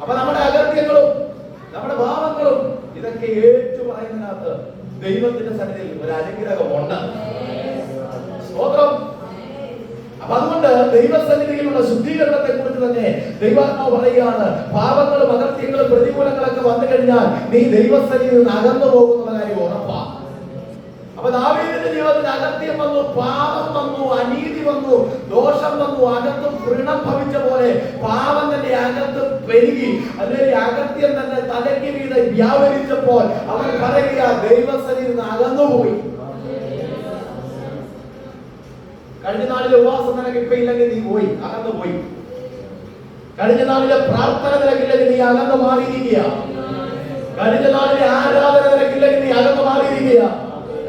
അപ്പൊ നമ്മുടെ അകത്യങ്ങളും നമ്മുടെ ഭാവങ്ങളും ഇതൊക്കെ ഏറ്റു പറയുന്നതിനകത്ത് ദൈവത്തിന്റെ സന്നിധിയിൽ ഒരു അനുഗ്രഹമുണ്ട്. സ്തോത്രം. അപ്പൊ അതുകൊണ്ട് ദൈവസന്നിധിയിലുള്ള ശുദ്ധീകരണത്തെ കുറിച്ച് തന്നെ ദൈവാത്മാവ് പറയുകയാണ്, പാപങ്ങളും അകത്യങ്ങളും പ്രതികൂലങ്ങളൊക്കെ വന്നു കഴിഞ്ഞാൽ നീ ദൈവസന്നിധിയിൽ നിന്ന് അകന്നു പോകുന്ന കാര്യം ഉറപ്പാ. അപ്പൊ ദാവീദിന്റെ ജീവിതത്തിൽ അകത്യം വന്നു, പാപം വന്നു, അനീതി വന്നു, ദോഷം വന്നു, അകത്തും വൃണം ഭവിച്ച പോലെ പാപം തന്നെ അകത്ത് പെരുകി, അല്ലെങ്കിൽ അകത്യം തന്നെ തലയ്ക്ക് മീതെ വ്യാപരിച്ചപ്പോൾ അവൻ പറയുക ദൈവസന്നിധിയിൽ നിന്ന് അകന്നുപോയി. കഴിഞ്ഞ നാളിലെ ഉപവാസം നിനക്ക് ഇപ്പൊ ഇല്ലെങ്കിൽ നീ പോയി, അകന്നു പോയി. കഴിഞ്ഞ നാളിലെ പ്രാർത്ഥന നിനക്കില്ലെങ്കിൽ നീ അകന്നു മാറിയിരിക്കുക. കഴിഞ്ഞ നാളിലെ ആരാധന നിനക്കില്ലെങ്കിൽ നീ അകന്നു മാറിയിരിക്കുക.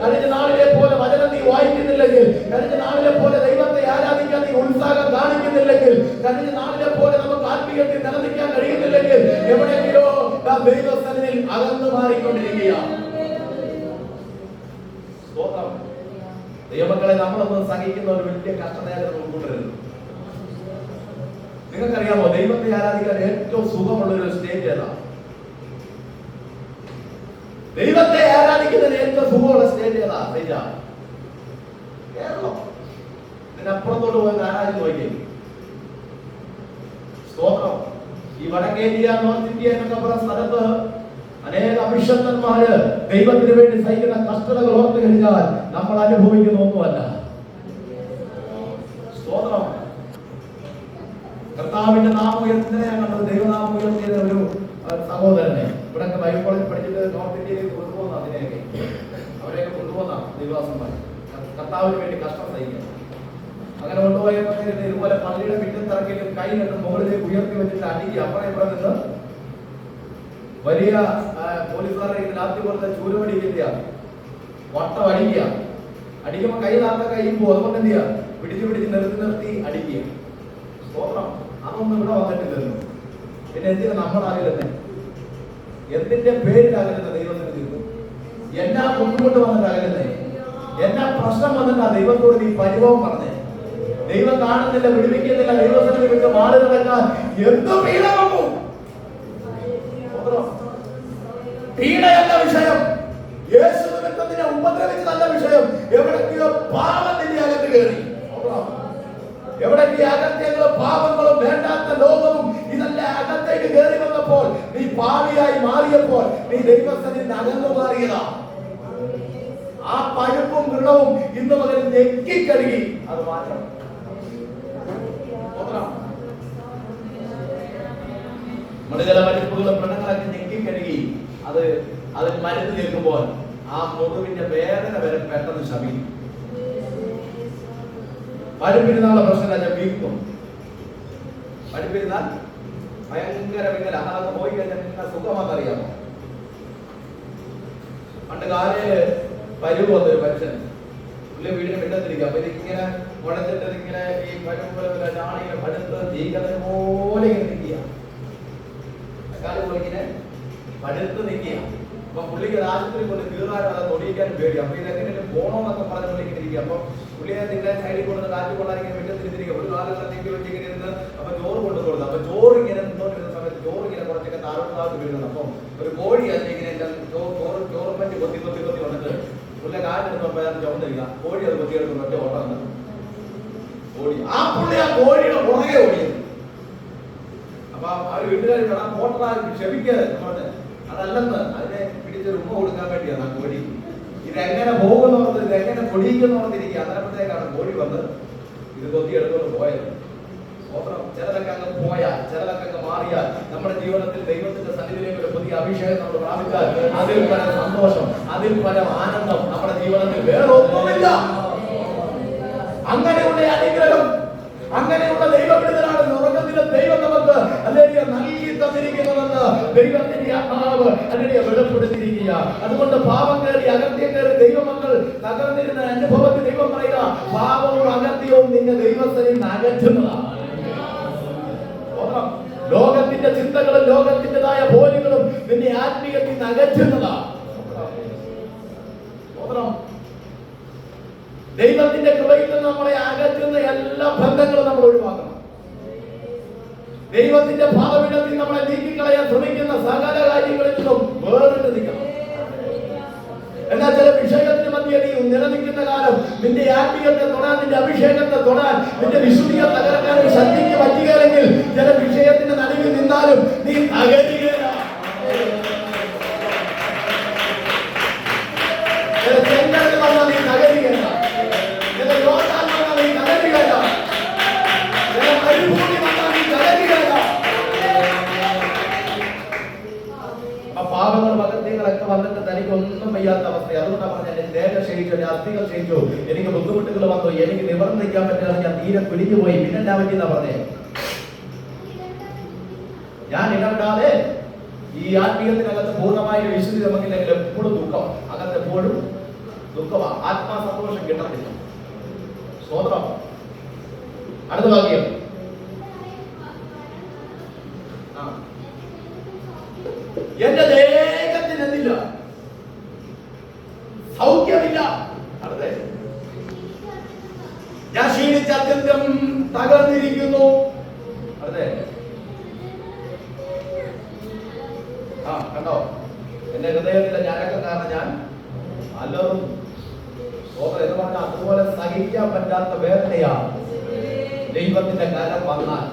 കഴിഞ്ഞ നാളിലെ പോലെ വചനം നീ വായിക്കുന്നില്ലെങ്കിൽ, കഴിഞ്ഞ നാളിലെ പോലെ ദൈവത്തെ ആരാധിക്കാൻ നീ ഉത്സാഹം കാണിക്കുന്നില്ലെങ്കിൽ, കഴിഞ്ഞ നാളിലെ പോലെ നമുക്ക് ആത്മീയത്തിൽ നിലനിൽക്കാൻ കഴിയുന്നില്ലെങ്കിൽ എവിടെയെങ്കിലോ ദൈവസന്നിധിയിൽ അകന്നു മാറിക്കൊണ്ടിരിക്കുക. ദൈവമക്കളെ, നമ്മളൊന്നും സഹിക്കുന്ന ഒരു വലിയ കഷ്ടതയായിട്ട് ഉൾക്കൊണ്ടരുത്. നിങ്ങൾക്കറിയാമോ ദൈവത്തെ ആരാധിക്കാൻ ഏറ്റവും സുഖമുള്ളൊരു സ്റ്റേറ്റ് ഏതാ? ദൈവത്തെ ആരാധിക്കുന്നതിന് ഏറ്റവും സുഖമുള്ള സ്റ്റേറ്റ് ഏതാ? കേരളം. ഇതിനപ്പുറത്തോട്ട് പോയി ആരാധിച്ച് നോക്കി. സ്തോത്രം. ഈ വടക്കേ ഇന്ത്യ, നോർത്ത് ഇന്ത്യ എന്നൊക്കെ പറഞ്ഞ സ്ഥലത്ത് അനേക അഭിഷക്തന്മാര് ദൈവത്തിന് വേണ്ടി സഹിക്കുന്ന കഷ്ടതകൾ ഓർത്തു കഴിഞ്ഞാൽ നമ്മൾ അനുഭവിക്കുന്ന ഒന്നുമല്ല. സ്തോത്രം. കർത്താവിന്റെ നാമം ഉയർത്തുന്നതിനെ കണ്ടത് ദൈവനാമം ഉയർത്തിയ ഒരു സഹോദരനെ ഇവിടെ ബൈബിൾ കോളേജ് പഠിച്ചിട്ട് നോർത്ത് ഇന്ത്യയിലേക്ക് കൊണ്ടുപോകുന്ന, അതിനെയൊക്കെ അവരെയൊക്കെ കൊണ്ടുപോകുന്ന ദൈവദാസന്മാർ കർത്താവിന് വേണ്ടി കഷ്ടം സഹിക്കണം. അങ്ങനെ കൊണ്ടുപോയപ്പോൾ ഇതുപോലെ പള്ളിയുടെ മുറ്റത്തിറക്കിയിട്ട് കൈ കെട്ട് മുകളിലേക്ക് ഉയർത്തി വെച്ചിട്ട് അടിക്കുക. അപ്പുറം ഇവിടെ നിന്ന് വലിയ പോലീസുകാരെ രാത്രി പോലത്തെ ചൂരമടിക്കില്ല, വട്ടം അടിക്കുക. അടിക്കുമ്പോൾ കൈ താത്ത കൈയും പോകും. അതുകൊണ്ട് എന്ത് ചെയ്യുക? പിടിച്ച് നിർത്തി അടിക്കുക. സ്തോത്രം. അതൊന്നും ഇവിടെ വന്നിട്ടില്ലല്ലോ. പിന്നെ എന്തിനാ നമ്മളാകരുത്? എന്തിന്റെ പേരിലാകരുത്? ദൈവത്തിന് തീർന്നു എന്നാ കൊണ്ടുകൊണ്ട് വന്നിട്ടാകരുത്? എന്നാ പ്രശ്നം വന്നിട്ടാ ദൈവത്തോട് നീ പരിഭവം പറഞ്ഞേ? ദൈവം കാണുന്നില്ല, വിടുവിക്കുന്നില്ല, ദൈവത്തിന് വിട്ട് മാറി നടക്കാൻ എന്ത് പീഡ വന്നു? പീഡയല്ല വിഷയം, യേശു നിമിത്തത്തിനെ ഉപദ്രവിച്ചതല്ല വിഷയം. എവിടേക്കോ പാപത്തിന്റെ അകത്ത് കയറി, എവിടേക്ക് അകത്യങ്ങളും പാപങ്ങളും വേണ്ടാത്ത ലോകവും ഇതെല്ലാം അകത്തേക്ക് കയറി വന്നപ്പോൾ നീ പാപിയായി മാറിയപ്പോൾ നീ ദൈവസന്നിധിയിൽ അകന്നു മാറിയതാ. ആ പഴുപ്പും വൃണവും ഇന്ന് മുതൽ ഞെക്കിക്കഴുകി അത് മാറ്റണം. നമ്മുടെ ചില പഴുപ്പുകളും വ്രണങ്ങളൊക്കെ ഞെക്കിക്കഴുകി അതിൽ മരുന്ന് ചേർക്കുമ്പോൾ ആ മുറിവിന്റെ വേദന വരെ പെട്ടെന്ന് ശമിക്കും. പഴുപ്പിരുന്നാളുടെ പ്രശ്നം വീക്കും. പഴുപ്പിരുന്നാൽ ഭയങ്കര വിങ്ങല. അതൊക്കെ പോയി കഴിഞ്ഞാൽ നിങ്ങൾ സുഖമാണെന്നറിയാമോ? പണ്ട് കാലയില് പരുവ് വന്നൊരു മനുഷ്യൻ പുള്ളി വീടിന് മിണ്ടത്തിരിക്കുക. അപ്പൊ ഇതിങ്ങനെ മുടച്ചിട്ട് ഇങ്ങനെ ഈ പരുവ് ചാണിങ്ങനെ പഴുത്ത് തീകത്തിന് പോലെ ഇങ്ങനെ നിൽക്കുക. കാലം പോലെ ഇങ്ങനെ പഴുത്ത് നിൽക്കുക. അപ്പൊ പുള്ളിക്ക് ആശുപത്രി കൊണ്ട് കീറാനും അത് തൊടിയിക്കാനും പേടി. അപ്പൊ ഇതെങ്ങനെ പോണോന്നൊക്കെ പറഞ്ഞ പുള്ളി ഇങ്ങനെ ഇരിക്കുക. അപ്പൊ പുള്ളിയെ നിങ്ങളെ സൈഡിൽ കൊടുത്ത് കാറ്റ് കൊള്ളാൻ ഇങ്ങനെ മിണ്ടത്തിരിക്കുക. ഒരു കാലം നീക്കി വെച്ച് ഇങ്ങനെ ഇരുന്ന് അപ്പൊ ചോറ് കൊണ്ടു കൊടുത്തു. അപ്പൊ ചോറ് ഇങ്ങനെ നിന്നോണ്ടിരുന്ന സമയത്ത് ചോറ് ഇങ്ങനെ കുറച്ചൊക്കെ താഴോട്ട് വീഴുന്നു. അപ്പം ഒരു കോഴി അതിങ്ങനെ ചോറും പറ്റി കൊത്തി വന്നിട്ട് പുള്ളിയെ കാറ്റെടുത്തപ്പോ ചുമന്നിരിക്കുക. കോഴി അത് കൊത്തിയെടുക്കുന്ന ഒറ്റ ഓട്ടം ഓടി. ആ പുള്ളി ആ കോഴിയുടെ പുറകെ ഓടിയത്. അപ്പൊ ആ വീട്ടുകാർ പോട്ടറാ ക്ഷമിക്കാതെ പറഞ്ഞ് അതല്ലെന്ന് അതിനെ പിടിച്ചൊരു ഉമ്മ കൊടുക്കാൻ വേണ്ടിയാണ് ആ കോഴി. ഇതെങ്ങനെ പോകുന്നവർക്ക് ഇതെങ്ങനെ പൊടിയിക്കുന്നവർക്കിരിക്കുക. അന്നേരത്തേക്കാണ് കോഴി വന്ന് ഇത് കൊത്തിയെടുത്തോണ്ട് പോയത്. ചിലതൊക്കെ അങ്ങ് പോയാൽ, ചിലതൊക്കെ അങ്ങ് മാറിയാൽ, നമ്മുടെ ജീവിതത്തിൽ ദൈവത്തിന്റെ സന്നിധിയിലേക്ക് ഒരു പുതിയ അഭിഷേകം നമ്മൾ പ്രാപിച്ചാൽ അതിൽ പല സന്തോഷം, അതിൽ പല ആനന്ദം നമ്മുടെ ജീവിതത്തിൽ വേറെ ഒന്നുമില്ല. അങ്ങനെയുള്ള അനുഗ്രഹം, അങ്ങനെയുള്ള ദൈവവിടുതലാണ് ഉറക്കത്തിലെ ദൈവം നമുക്ക് അല്ലെങ്കിൽ നൽകി തന്നിരിക്കുന്നതെന്ന് ദൈവത്തിന്റെ ആത്മാവ് അല്ലെങ്കിൽ വെളിപ്പെടുത്തിയിരിക്കുക. അതുകൊണ്ട് പാപം കയറി അകത്യം കയറി ദൈവമക്കൾ തകർന്നിരുന്ന അനുഭവത്തിൽ ദൈവം പറയുക, പാപവും അകത്യവും നിന്നെ ദൈവത്തിൽ അകറ്റുന്നതാണ്. ലോകത്തിന്റെ ചിന്തകളും ലോകത്തിൻ്റെതായ ബോധ്യങ്ങളും നിന്നെ ആത്മീയത്തിൽ നിന്ന് അകറ്റുന്നതാണ്. ദൈവത്തിന്റെ കൃപയിൽ നിന്ന് നമ്മളെ അകറ്റുന്ന എല്ലാ ബന്ധങ്ങളും നമ്മൾ ഒഴിവാക്കണം. ദൈവത്തിന്റെ പാദപീഠത്തിൽ നമ്മളെ നീക്കിക്കളയാൻ ശ്രമിക്കുന്ന സകല കാര്യങ്ങളിൽ നിന്നും വേറിട്ട് നിൽക്കണം. എന്നാൽ ചില വിഷയത്തിന് മധ്യേ നീ നിലനിൽക്കുന്ന കാലം നിന്റെ ആത്മീയത്തെ തൊടാൻ, നിന്റെ അഭിഷേകത്തെ തൊടാൻ, നിന്റെ വിശുദ്ധിയെ തകർക്കാൻ ശക്തിക്ക് പറ്റുകയാണെങ്കിൽ ചില വിഷയത്തിന്റെ നടുവിൽ നിന്നാലും നീ തകരുകയില്ല. ചില ചെങ്കടൽ വന്നാൽ നീ തകരുകയില്ല. ചില യോർദാൻ വന്നാൽ നീ തകരുകയില്ല. ചില മരുഭൂമി വന്നാൽ നീ തകരുകയില്ല. ആ പാപങ്ങൾ പകർത്തികളൊക്കെ വന്നിട്ട് തനിക്ക് ഒന്നും വയ്യാത്ത അവസ്ഥ. അതുകൊണ്ടാണ് പറഞ്ഞത്, എന്റെ ദേഹം ക്ഷയിച്ചു, എന്റെ അസ്ഥികൾ ക്ഷയിച്ചു, എനിക്ക് ബുദ്ധിമുട്ടുകൾ വന്നു, എനിക്ക് നിവർന്ന് നിൽക്കാൻ പറ്റാതെ ഞാൻ തീരെ പിടിഞ്ഞു പോയി. പിന്നെ എന്നാ പറ്റിയെന്നാ പറഞ്ഞേ? ഞാൻ ഇടപെടാതെ ഈ ആത്മീയത്തിനകത്ത് പൂർണ്ണമായ വിശുദ്ധി നമുക്കില്ലെങ്കിൽ എപ്പോഴും ദുഃഖമാണ്. അകത്ത് എപ്പോഴും ദുഃഖമാണ്, ആത്മാസന്തോഷം കിട്ടത്തില്ല. സ്തോത്രം. അടുത്ത വാക്യം. എന്റെ ദേഹത്തിന് എന്തില്ല? സൗഖ്യമില്ല. അടുത്തേ, ഞാൻ ക്ഷീണിച്ച അത്യന്തം തകർന്നിരിക്കുന്നു. അടുത്തേ, കണ്ടോ, എന്റെ ഹൃദയത്തിന്റെ ഞരക്കം കാരണം ഞാൻ അലറും. എന്ന് പറഞ്ഞാൽ അതുപോലെ സഹിക്കാൻ പറ്റാത്ത വേദനയാണ്. ദൈവത്തിന്റെ കരം വന്നാൽ,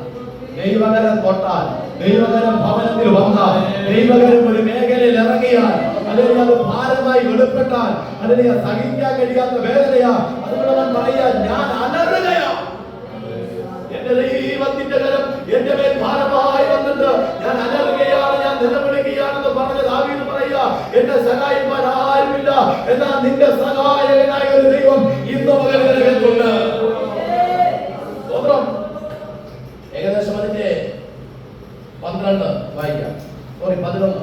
ദൈവകരം തൊട്ടാൽ, ദൈവകരം ഭവനത്തിൽ വന്നാൽ, ദൈവകരം ഒരു മേഖലയിൽ ഇറങ്ങിയാൽ, അല്ലെങ്കിൽ അത് ഭാരമായി വെളിപ്പെട്ടാൽ, അല്ലെങ്കിൽ സഹിക്കാൻ കഴിയാത്ത വേദനയാ. അതുകൊണ്ട് പറയാ, ഞാൻ അലറുകയാ. എന്റെ ദൈവത്തിന്റെ കരം എന്റെ മേൽ ഭാരമായി വന്നിട്ട് ഞാൻ അലറുകയാണ്, ഞാൻ നിലവിളിക്കുകയാണെന്ന് പറഞ്ഞ ദാവീദ് പറയുക, എന്റെ സഹായിക്കാൻ ആരുമില്ല, എന്നാൽ നിന്റെ സഹായകനായ ഒരു ദൈവം ഇന്ന് പകൽ നിലനിൽക്കുന്നുണ്ട്. ഏകദേശം അതിന്റെ 12 വായിക്കാം. 11.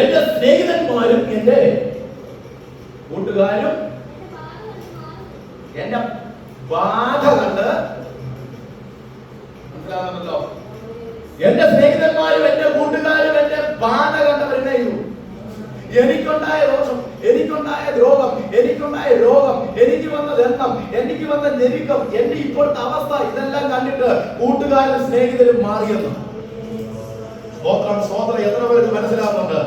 എന്റെ സ്നേഹിതന്മാരും എന്റെ കൂട്ടുകാരും എന്റെ ബാധ കണ്ട്, മനസ്സിലാകുന്നല്ലോ, എന്റെ സ്നേഹിതന്മാരും എന്റെ കൂട്ടുകാരും എന്റെ ബാധ കണ്ടവരെന്നെ ചെയ്തു. എനിക്കുണ്ടായ ദോഷം, എനിക്കുണ്ടായ രോഗം, എനിക്കുണ്ടായ രോഗം, എനിക്ക് വന്ന ദണ്ണം, എനിക്ക് വന്ന ഞെരുക്കം, എന്റെ ഇപ്പോഴത്തെ അവസ്ഥ, ഇതെല്ലാം കണ്ടിട്ട് കൂട്ടുകാരും സ്നേഹിതരും മാറിയെന്ന്. സ്തോത്രം, സ്തോത്രം. എത്ര പേർക്ക് മനസ്സിലാവുന്നുണ്ട്?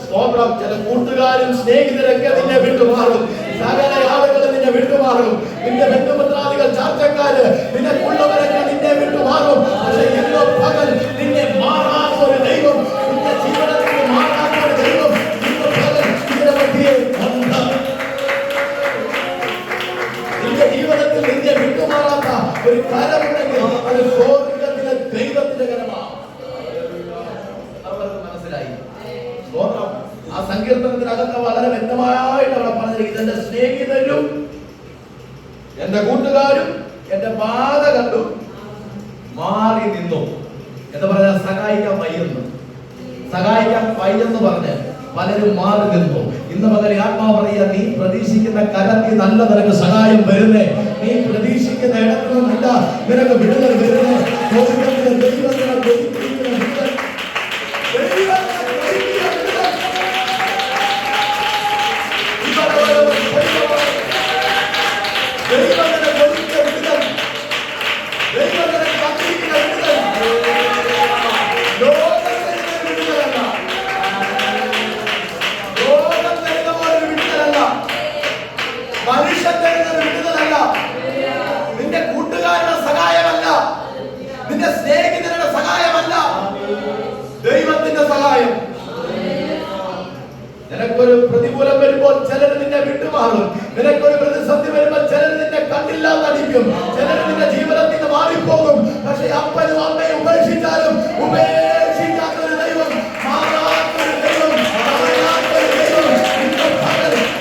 സ്തോത്രം. ചില കൂട്ടുകാരും സ്നേഹിതരൊക്കെ നിന്നെ വിട്ടുമാറും. സകല ആളുകളും നിന്നെ വിട്ടുമാറും. നിന്റെ ബന്ധുമിത്രാദികൾ, ചാർച്ചക്കാര്, നിനക്കുള്ളവരൊക്കെ നിന്നെ വിട്ടുമാറും. പക്ഷെ ഇന്നോ പകൽ നിന്നെ മാറാത്ത ഒരു ദൈവം, നിന്റെ ജീവിതത്തിൽ മാറാത്ത ഒരു ദൈവം ഇന്നോ പകൽ നിന്റെ മധ്യേ ഉണ്ട്. നിന്റെ ജീവിതത്തിൽ നിന്നെ വിട്ടുമാറാത്ത ഒരു കരമുണ്ടെങ്കിൽ അത് സ്വർഗ്ഗത്തിലെ ദൈവത്തിന്റെ കരമാണ്. അവർക്ക് മനസ്സിലായി. സ്തോത്രം. ആ സങ്കീർത്തനത്തിനകത്ത് വളരെ വ്യക്തമായിട്ട് അവിടെ പറഞ്ഞിരിക്കുന്നത്, എന്റെ സ്നേഹിതരും എന്റെ കൂട്ടുകാരും എന്റെ ബാധ കണ്ടു മാറി നിന്നു എന്ന് പറഞ്ഞാൽ സഹായിക്കാൻ വയ്യെന്ന്, സഹായിക്കാൻ വയ്യെന്ന് പറഞ്ഞ് പലരും മാറി നിന്നു. ഇന്ന് പകരം ആത്മാവ് പറയുക, നീ പ്രതീക്ഷിക്കുന്ന കരത്തിൽ നല്ല നിനക്ക് സഹായം വരുന്നേ. നീ പ്രതീക്ഷിക്കുന്ന ഇടത്തു നിന്നല്ല നിനക്ക് വിടുതൽ വരുന്നേ. നിന്റെ കൂട്ടുകാരുടെ സഹായമല്ല, നിന്റെ സ്നേഹിതരുടെ സഹായമല്ല, ദൈവത്തിന്റെ സഹായം. നിനക്കൊരു പ്രതികൂലം വരുമ്പോൾ ചിലർ നിന്നെ വിട്ടുമാറും. നിനക്കൊരു പ്രതിസന്ധി വരുമ്പോൾ ചിലർ നിന്നെ കണ്ടില്ലാതെ അടിക്കും. ചിലർ നിന്റെ ജീവിതത്തിൽ നിന്ന് മാറിപ്പോകും. പക്ഷെ അപ്പനും അമ്മയും ഉപേക്ഷിച്ചാലും ഉപേക്ഷിക്കാത്ത ഒരു ദൈവം, മാറാത്തൊരു ദൈവം, മാറാത്തൊരു ദൈവം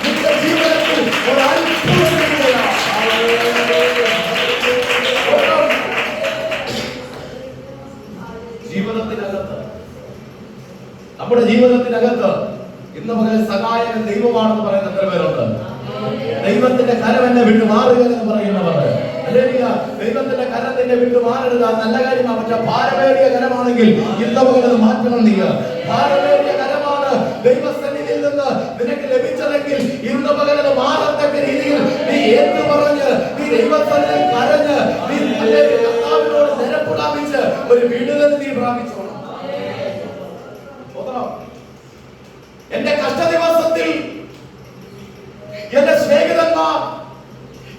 നിന്റെ ജീവിതത്തിൽ ഒരു അത്ഭുതം ചെയ്യുകയാണ്. ജീവിതത്തിനകത്ത്, നമ്മുടെ ജീവിതത്തിനകത്ത് ഇന്ന് പകൽ സഹായകൻ ദൈവമാണെന്ന് പറയുന്ന എത്ര പേരുണ്ട്? ദൈവത്തിന്റെ കരം എന്നെ വിട്ടു മാറുക എന്ന് പറയുന്നവർ. ദൈവത്തിന്റെ കരം നിന്നെ വിട്ടു മാറരുത്, നല്ല കാര്യമാണ്. പക്ഷെ ഭാരമേറിയ കരമാണെങ്കിൽ ഇന്ന് പകൽ അത് മാറ്റണം. നീ ഭാരമേറിയ കരമാണ് ദൈവസന്നിധിയിൽ നിന്ന് നിനക്ക് ലഭിച്ചതെങ്കിൽ ഇന്ന് പകൽ അത് മാറത്തക്ക രീതിയിൽ നീ എന്ന് പറഞ്ഞ്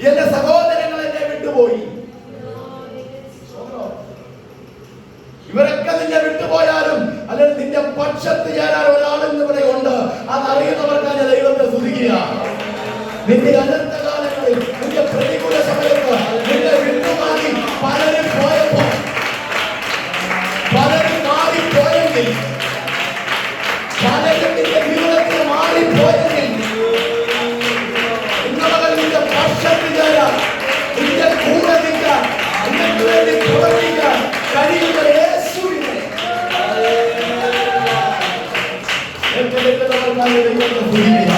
എന്റെ സഹോദരങ്ങൾ എന്നെ വിട്ടുപോയി. ഇവരൊക്കെ നിന്നെ വിട്ടുപോയാലും അല്ലെങ്കിൽ നിന്റെ പക്ഷത്ത് ചേരാൻ ഒരാളെന്ന് ഇവിടെ ഉണ്ട്. അതറിയുന്നവർക്കാണ് ദൈവത്തെ സ്തുതിക്കുക. നിന്റെ അനന്ത കാലങ്ങളിൽ, നിന്റെ പ്രതികൂല സമയത്ത് നിന്നെ വിട്ടുമാറി പലരും പോയപ്പോ, പലരും മാറിപ്പോയെങ്കിൽ, പലരും നിന്റെ ജീവിതത്തിൽ മാറിപ്പോയെങ്കിൽ ഇന്നവകൾ നിന്റെ പക്ഷത്ത് ചേരാൻ, നിന്റെ കൂടെ നിൽക്കാൻ, നിനക്ക് വേണ്ടി പ്രവർത്തിക്കാൻ കഴിയുന്ന യേശുവിനെ ഏറ്റെടുക്കുന്നവർക്കായി ദൈവത്തെ സ്തുതിക്കുക.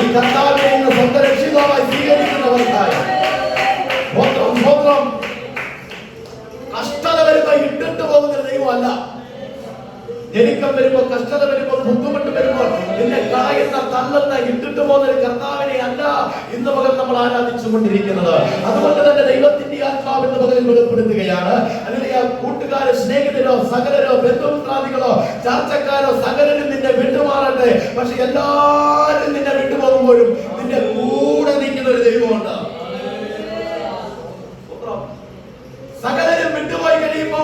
ഈ കർത്താവിനെ ഇന്ന് സ്വന്തം രക്ഷിതാവായി സ്വീകരിക്കുന്നവർക്കായി സ്വന്തം കഷ്ടത വരുമ്പോ ഇട്ടിട്ട് പോകുന്ന ദൈവമല്ല. ഞെരുക്കം വരുമ്പോ, കഷ്ടത വരുമ്പോ, ബുദ്ധിമുട്ട് വരുമ്പോൾ നിന്നെ കളയുന്ന, തള്ളുന്ന, ഇട്ടിട്ട് പോകുന്ന ഒരു കർത്താവിനെ അല്ല ഇന്ന് പകൽ നമ്മൾ ആരാധിച്ചുകൊണ്ടിരിക്കുന്നത്. അതുകൊണ്ട് തന്നെ ദൈവത്തിന്റെ ആത്മാവ് ഇന്ന് പകൽ വെളിപ്പെടുത്തുകയാണ്. അല്ലെങ്കിൽ കൂട്ടുകാരോ, സ്നേഹിതരോ, സകലരോ, ബന്ധുമിത്രാദികളോ, ചർച്ചക്കാരോ സകലരും നിന്നെ വിട്ടുമാറട്ടെ. പക്ഷെ എല്ലാവരും നിന്നെ വിട്ടുപോകുമ്പോഴും നിന്റെ കൂടെ നിൽക്കുന്ന ഒരു ദൈവമുണ്ട്. സകലരും വിട്ടുപോയി കഴിയുമ്പോ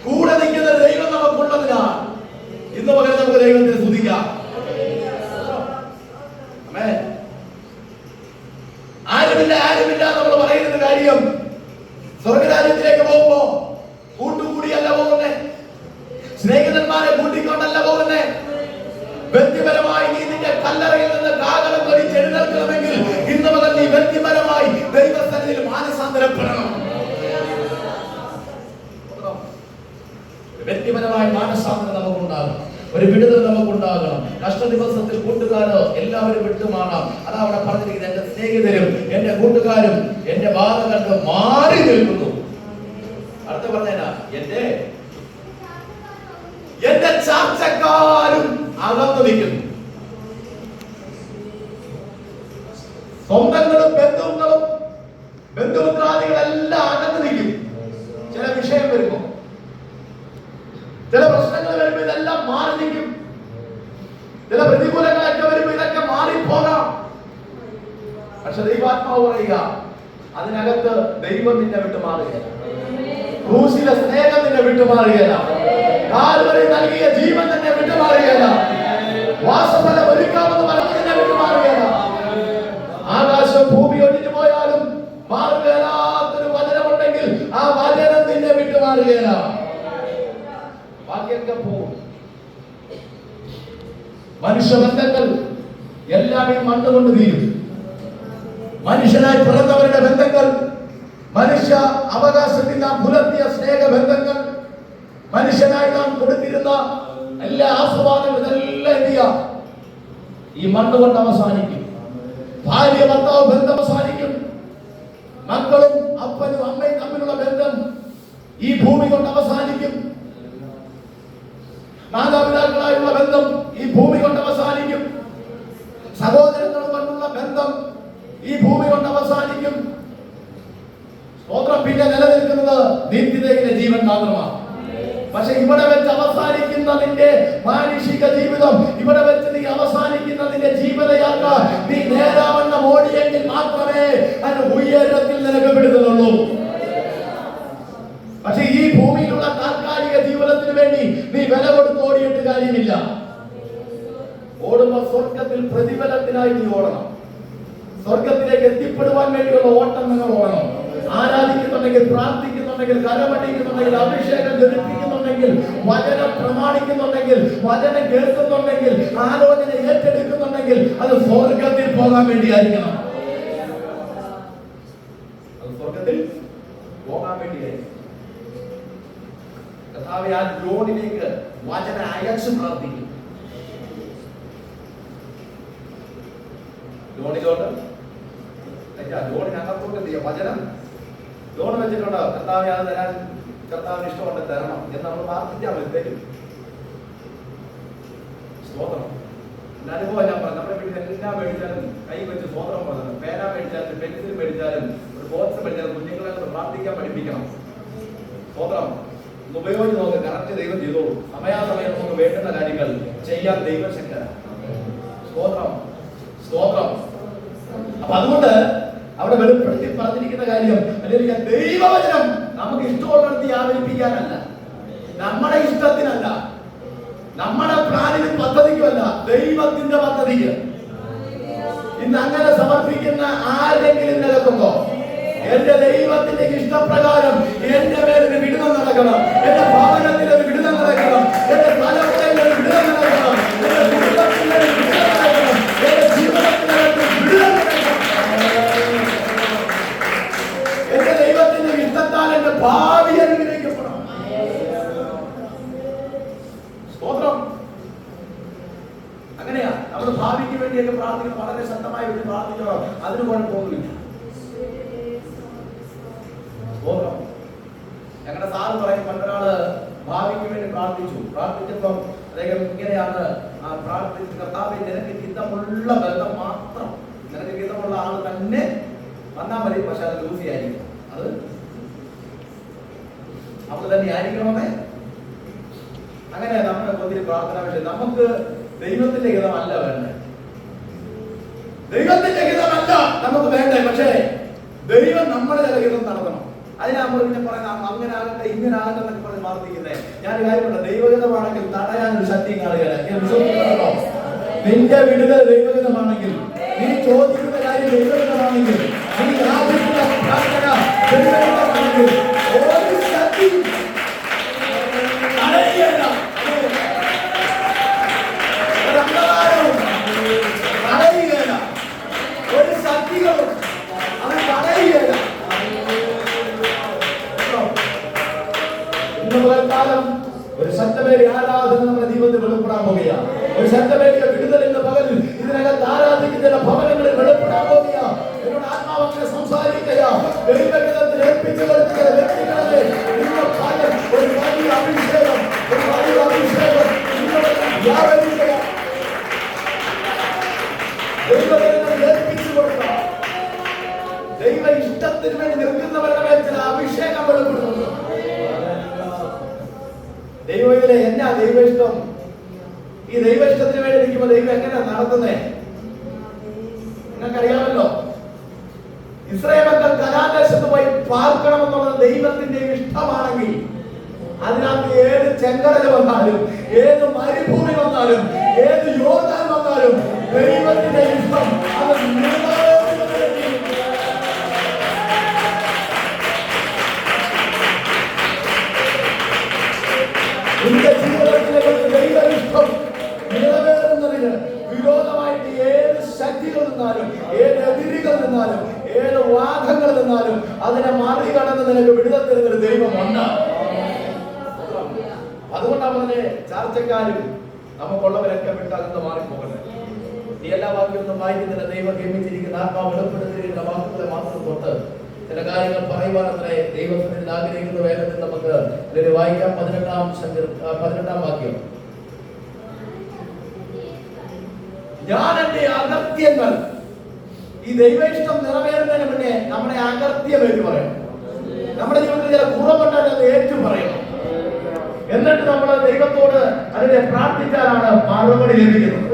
കൂടെ നിൽക്കുന്ന ദൈവം നമുക്കുള്ളതിനാ ഇന്ന് പകരം നമുക്ക് ദൈവത്തെ സ്തുതിക്കാം. ആരുമില്ല ആരുമില്ല നമ്മൾ പറയുന്നത് കാര്യം, സ്വർഗരാജ്യത്തിലേക്ക് പോകുമ്പോ കൂട്ടുകൂടിയല്ല പോകുന്നേ, സ്നേഹിതന്മാരെ കൂട്ടിക്കൊണ്ടല്ല പോകുന്നേ. വ്യക്തിപരമായി നീ നിന്റെ കല്ലറയിൽ നിന്ന് കാകളം തൊടിച്ച് എഴുന്നേൽക്കണമെങ്കിൽ ഇന്ന് മുതൽ നീ വ്യക്തിപരമായി ദൈവസന്നിധിയിൽ മാനസാന്തരപ്പെടണം. വ്യക്തിപരമായ മാനസാന്തരം നമുക്കുണ്ടാകണം, ഒരു വിടുതൽ നമുക്കുണ്ടാകണം. കഷ്ട ദിവസത്തിൽ കൂട്ടുകാരോ എല്ലാവരും വിട്ടുമാറാം. അതാ അവിടെ പറഞ്ഞിരിക്കുന്നത്, എന്റെ സ്നേഹിതരും എന്റെ കൂട്ടുകാരും എന്റെ ബാധ കണ്ട് മാറി നിൽക്കുന്നു. അടുത്ത പറഞ്ഞാ എന്റെ ചാർച്ചക്കാരും അകന്നു നിൽക്കുന്നു. സ്വന്തങ്ങളും ബന്ധുക്കളും ബന്ധുമിത്രാദികളെല്ലാം അകന്നു നിൽക്കും. ചില വിഷയം വരുമ്പോ, ചില പ്രശ്നങ്ങൾ വരുമ്പോ ഇതെല്ലാം മാറി നിൽക്കും. ചില പ്രതികൂലങ്ങളൊക്കെ വരുമ്പോ ഇതൊക്കെ മാറിപ്പോകാം. പക്ഷെ ദൈവാത്മാവ് പറയുക, അതിനകത്ത് ദൈവം നിന്നെ വിട്ടുമാറുകയില്ല. ക്രൂശിലെ സ്നേഹം നിന്നെ വിട്ടുമാറുകയില്ല. കാൽവരി നൽകിയ ജീവൻ നിന്നെ വിട്ടുമാറുകയില്ല. വാസസ്ഥലം ഒരുക്കാമെന്ന് പറഞ്ഞ് നിന്നെ വിട്ടുമാറുകയില്ല. ആകാശം ഭൂമി ഒഴിഞ്ഞു പോയാലും മാറുകയില്ലാത്തൊരു വചനമുണ്ടെങ്കിൽ ആ വചനം നിന്നെ വിട്ടുമാറുകയില്ല. ബാക്കിയൊക്കെ പോകും. മനുഷ്യബന്ധങ്ങൾ എല്ലാം ഈ മണ്ണുകൊണ്ട് തീരും. മനുഷ്യനായി പിറന്നവരുടെ ബന്ധങ്ങൾ, മനുഷ്യ അവകാശത്തിൽ നാം പുലർത്തിയ സ്നേഹബന്ധങ്ങൾ, മനുഷ്യനായി നാം കൊടുത്തിരുന്ന എല്ലാ ആസ്വാദങ്ങളും ഇതെല്ലാം എന്ത് ചെയ്യാം, ഈ മണ്ണുകൊണ്ട് അവസാനിക്കും. ഭാര്യ ഭർത്താവ് ബന്ധം അവസാനിക്കും. മക്കളും അപ്പനും അമ്മയും തമ്മിലുള്ള ബന്ധം ഈ ഭൂമി കൊണ്ട് അവസാനിക്കും. മാതാപിതാക്കളായുള്ള ബന്ധം ഈ ഭൂമി കൊണ്ട് അവസാനിക്കും. സഹോദരങ്ങൾ കൊണ്ടുള്ള ബന്ധം ഈ ഭൂമി കൊണ്ട് അവസാനിക്കും. സ്തോത്രം. പിന്നെ നിലനിൽക്കുന്നത് നിത്യതയിലെ ജീവൻ മാത്രമാണ്. പക്ഷെ ഇവിടെ വെച്ച് അവസാനിക്കുന്ന നിന്റെ മാനുഷിക ജീവിതം, ഇവിടെ വെച്ച് നീ അവസാനിക്കുന്ന നിന്റെ ജീവിതയാത്ര നീ നേരാവണ്ണം ഓടിയെങ്കിൽ മാത്രമേ അതിന് ഉയരത്തിൽ നിനക്ക് വിടുതലുള്ളൂ. പക്ഷെ ഈ ഭൂമിയിലുള്ള താൽക്കാലിക ജീവിതത്തിന് വേണ്ടി നീ വില കൊടുത്ത് ഓടിയിട്ട് കാര്യമില്ല. ഓടുമ്പോ സ്വർഗത്തിൽ പ്രതിഫലത്തിനായി നീ ഓടണം. സ്വർഗത്തിലേക്ക് എത്തിപ്പെടുവാൻ വേണ്ടിയുള്ള ഓട്ടം നിങ്ങൾ ഓടണം. ആരാധിക്കുന്നുണ്ടെങ്കിൽ, പ്രാർത്ഥിക്കുന്നുണ്ടെങ്കിൽ, കരമടിക്കുന്നുണ്ടെങ്കിൽ, അഭിഷേകം ജനിപ്പിക്കുന്നുണ്ടെങ്കിൽ, വചനം പ്രമാണിക്കുന്നുണ്ടെങ്കിൽ, വചനം കേൾക്കുന്നുണ്ടെങ്കിൽ, ആലോചന ഏറ്റെടുക്കുന്നുണ്ടെങ്കിൽ അത് സ്വർഗത്തിൽ പോകാൻ വേണ്ടിയായിരിക്കണം. അത് സ്വർഗത്തിൽ പോകാൻ വേണ്ടിയായിരിക്കും. കർത്താവേ, ആ ലോണിലേക്ക് വചനം അയച്ചു പ്രാർത്ഥിക്കും. ലോണിലോട്ട് ലോണിനകത്തോട്ട് എന്ത് ചെയ്യാം, വചനം ലോൺ വെച്ചിട്ടുണ്ടോ, കർത്താവെ അത് തരാൻ കർത്താവിന് ഇഷ്ടമുണ്ട് തരണം എന്ന് നമ്മൾ പ്രാർത്ഥിക്കാൻ തരും. സ്തോത്രം. അനുഭവം ഞാൻ പറഞ്ഞു, നമ്മുടെ വീട്ടിൽ എല്ലാം മേടിച്ചാലും കൈ വെച്ച് സ്തോത്രം പറഞ്ഞു, പേന മേടിച്ചാലും പെൻസിൽ മേടിച്ചാലും ഒരു ബോക്സ് മേടിച്ചാലും കുഞ്ഞുങ്ങളെ പ്രാർത്ഥിക്കാൻ പഠിപ്പിക്കണം. സ്തോത്രം. ഒന്ന് ഉപയോഗിച്ച് നോക്ക്, കറക്റ്റ് ദൈവം ചെയ്തോളൂ. സമയാസമയം നമുക്ക് വേണ്ടുന്ന കാര്യങ്ങൾ ചെയ്യാൻ ദൈവശക്തനാണ്. സ്തോത്രം, സ്തോത്രം. അപ്പൊ അതുകൊണ്ട് അവിടെ വെളിപ്പെടുത്തി പറഞ്ഞിരിക്കുന്ന കാര്യം അല്ലെങ്കിൽ ദൈവവചനം നമുക്ക് ഇഷ്ടമുള്ളിടത്ത് വ്യാപരിപ്പിക്കാനല്ല, നമ്മുടെ ഇഷ്ടത്തിനല്ല, നമ്മുടെ പ്ലാനിനും പദ്ധതിക്കുമല്ല, ദൈവത്തിന്റെ പദ്ധതിക്ക്. ഇന്ന് അങ്ങനെ സമർപ്പിക്കുന്ന ആരെങ്കിലും നിലക്കുണ്ടോ? എന്റെ ദൈവത്തിന്റെ ഇഷ്ടപ്രകാരം എന്റെ മേലൊരു വിടുതൽ നടക്കണം, എന്റെ ഭവനത്തിലൊരു വിടുതൽ നടക്കണം, എന്റെ തലമുറയിലൊരു വിടുതൽ നടക്കണം, എന്റെ കുടുംബത്തിലൊരു വിടുതൽ നടക്കണം, എന്റെ ജീവിതത്തിലൊരു വിടുതൽ നടക്കണം. എന്റെ ദൈവത്തിന്റെ ഇഷ്ടത്താൽ എന്റെ ഭാവി അനുഗ്രഹിക്കപ്പെടണം. സ്തോത്രം. അങ്ങനെയാ നമ്മൾ ഭാവിക്ക് വേണ്ടിയൊക്കെ പ്രാർത്ഥിക്കണം, വളരെ ശക്തമായി വേണ്ടി പ്രാർത്ഥിക്കണം, അതിന് കുഴപ്പമൊന്നുമില്ല. ഞങ്ങളുടെ സാറ് പറയും, മറ്റൊരാള് ഭാവിക്ക് വേണ്ടി പ്രാർത്ഥിച്ചപ്പം അദ്ദേഹം ഇങ്ങനെയാണ് പ്രാർത്ഥിച്ചത്, കർത്താവേ നിനക്ക് ഹിതമുള്ള ബന്ധം മാത്രം, നിനക്ക് ഹിതമുള്ള ആള് തന്നെ വന്നാൽ മതി, പക്ഷെ അത് ലൂസി ആയിരിക്കും, അത് അവൾ തന്നെ ആയിരിക്കണമെന്നേ. അങ്ങനെ നമ്മുടെ ഒത്തിരി പ്രാർത്ഥന വിഷയം. നമുക്ക് ദൈവത്തിന്റെ ഹിതമല്ല വേണ്ടേ, ദൈവത്തിന്റെ ഹിതമല്ല നമുക്ക് വേണ്ടേ, പക്ഷേ ദൈവം നമ്മുടെ ചില ഹിതം നടത്തണം. അതിനാ നമ്മൾ പിന്നെ പറയുന്നത് അങ്ങനെ ആകട്ടെ ഇങ്ങനെ ആകട്ടെ എന്നൊക്കെ പറഞ്ഞ് പ്രാർത്ഥിക്കുന്നത്. ഞാൻ കാര്യമുണ്ട്, ദൈവഹിതമാണെങ്കിൽ തടയാനൊരു ശക്തിയും കാണുകയില്ല. നിന്റെ വിടുതൽ ദൈവഹിതമാണെങ്കിൽ, നീ ചോദിക്കുന്ന കാര്യം ദൈവഹിതമാണെങ്കിൽ, നീ ആവശ്യമുള്ള പ്രാർത്ഥന ദൈവഹിതമാണെങ്കിൽ ഒരു ശക്തിയും തടയുകയില്ല, ഒരു അന്ധകാരവും തടയുകയില്ല, ഒരു ശക്തികളും അത് തടയുകയില്ല. ഒരു ശക്തമേറിയ ആരാധന നമ്മുടെ ജീവിതത്തിൽ വെളിപ്പെടാൻ പോകുകയാണ്. ഒരു ശക്തമേറിയ വിടുതലിന്റെ പകലിൽ ഇതിനകത്ത് ആരാധിക്കുന്ന ഭവനങ്ങളിൽ വെളിപ്പെടാൻ പോകുകയാണ്. എന്നോട് ആത്മാവങ്ങനെ സംസാരിക്കുക. ദൈവഹിതത്തിൽ ഏൽപ്പിച്ചു കൊടുക്കുന്ന വ്യക്തികളെ നിങ്ങൾ പകൽ ഒരു വലിയ അഭിഷേകം, ഒരു വലിയ അഭിഷേകം വ്യാപരിക്കുക. ദൈവഹിതത്തിൽ ഏൽപ്പിച്ചു കൊടുക്കുക. ദൈവ ഇഷ്ടത്തിന് വേണ്ടി നിൽക്കുന്നവരുടെ മേൽ ചില അഭിഷേകം വെളിപ്പെടുന്നു. ദൈവത്തിലെ എന്നാ ദൈവ ഇഷ്ടം? ഈ ദൈവ ഇഷ്ടത്തിന് വേണ്ടി നിൽക്കുമ്പോൾ ദൈവം എങ്ങനെയാ നടത്തുന്നേ? നിങ്ങൾക്കറിയാമല്ലോ, ഇസ്രായേൽ മക്കൾ കനാൻദേശത്ത് പോയി പാർക്കണമെന്നുള്ളത് ദൈവത്തിന്റെ ഇഷ്ടമാണെങ്കിൽ അതിനകത്ത് ഏത് ചെങ്കടൽ വന്നാലും, ഏത് മരുഭൂമി വന്നാലും, ഏത് യോർദാൻ വന്നാലും ദൈവത്തിന്റെ ഇഷ്ടം അത് ദൈവഇഷ്ടം നിറവേറുന്നതിന് വിരോധമായിട്ട് ഏത് ശക്തികൾ നിന്നാലും, ഏത് എതിരികൾ നിന്നാലും, ഏത് വാദങ്ങൾ നിന്നാലും അതിനെ മറികടന്ന് നിനക്ക് വിടുതൽ തരുന്ന ദൈവമുണ്ട്. അതുകൊണ്ടാണ് പറഞ്ഞ ചാർച്ചക്കാരും നമുക്കുള്ളവരൊക്കെ വിട്ടകന്ന് മാറിപ്പോകട്ടെ. നീ എല്ലാ വാക്യൊന്നും വായിക്കുന്നില്ല, ദൈവം ഗമിച്ചിരിക്കുന്ന ആത്മാവ് വെളിപ്പെടുത്തിയിരിക്കുന്ന വാക്കുകളെ മാത്രം തൊട്ട് ചില കാര്യങ്ങൾ പറയുവാനത്രേ ദൈവത്തിൽ ആഗ്രഹിക്കുന്ന വേഗത്തിൽ നമുക്ക് ഇതിൽ വായിക്കാം. 18-ാം വാക്യം. ഞാൻ എന്റെ അകൃത്യങ്ങൾ, ഈ ദൈവ ഇഷ്ടം നിറവേറുന്നതിന് മുന്നേ നമ്മുടെ അകൃത്യം ഏറ്റു പറയണം. നമ്മുടെ ജീവിതത്തിൽ ചില കുറവുണ്ടാൽ അത് ഏറ്റു പറയണം. എന്നിട്ട് നമ്മൾ ദൈവത്തോട് അതിനെ പ്രാർത്ഥിച്ചാലാണ് മറുപടി ലഭിക്കുന്നത്.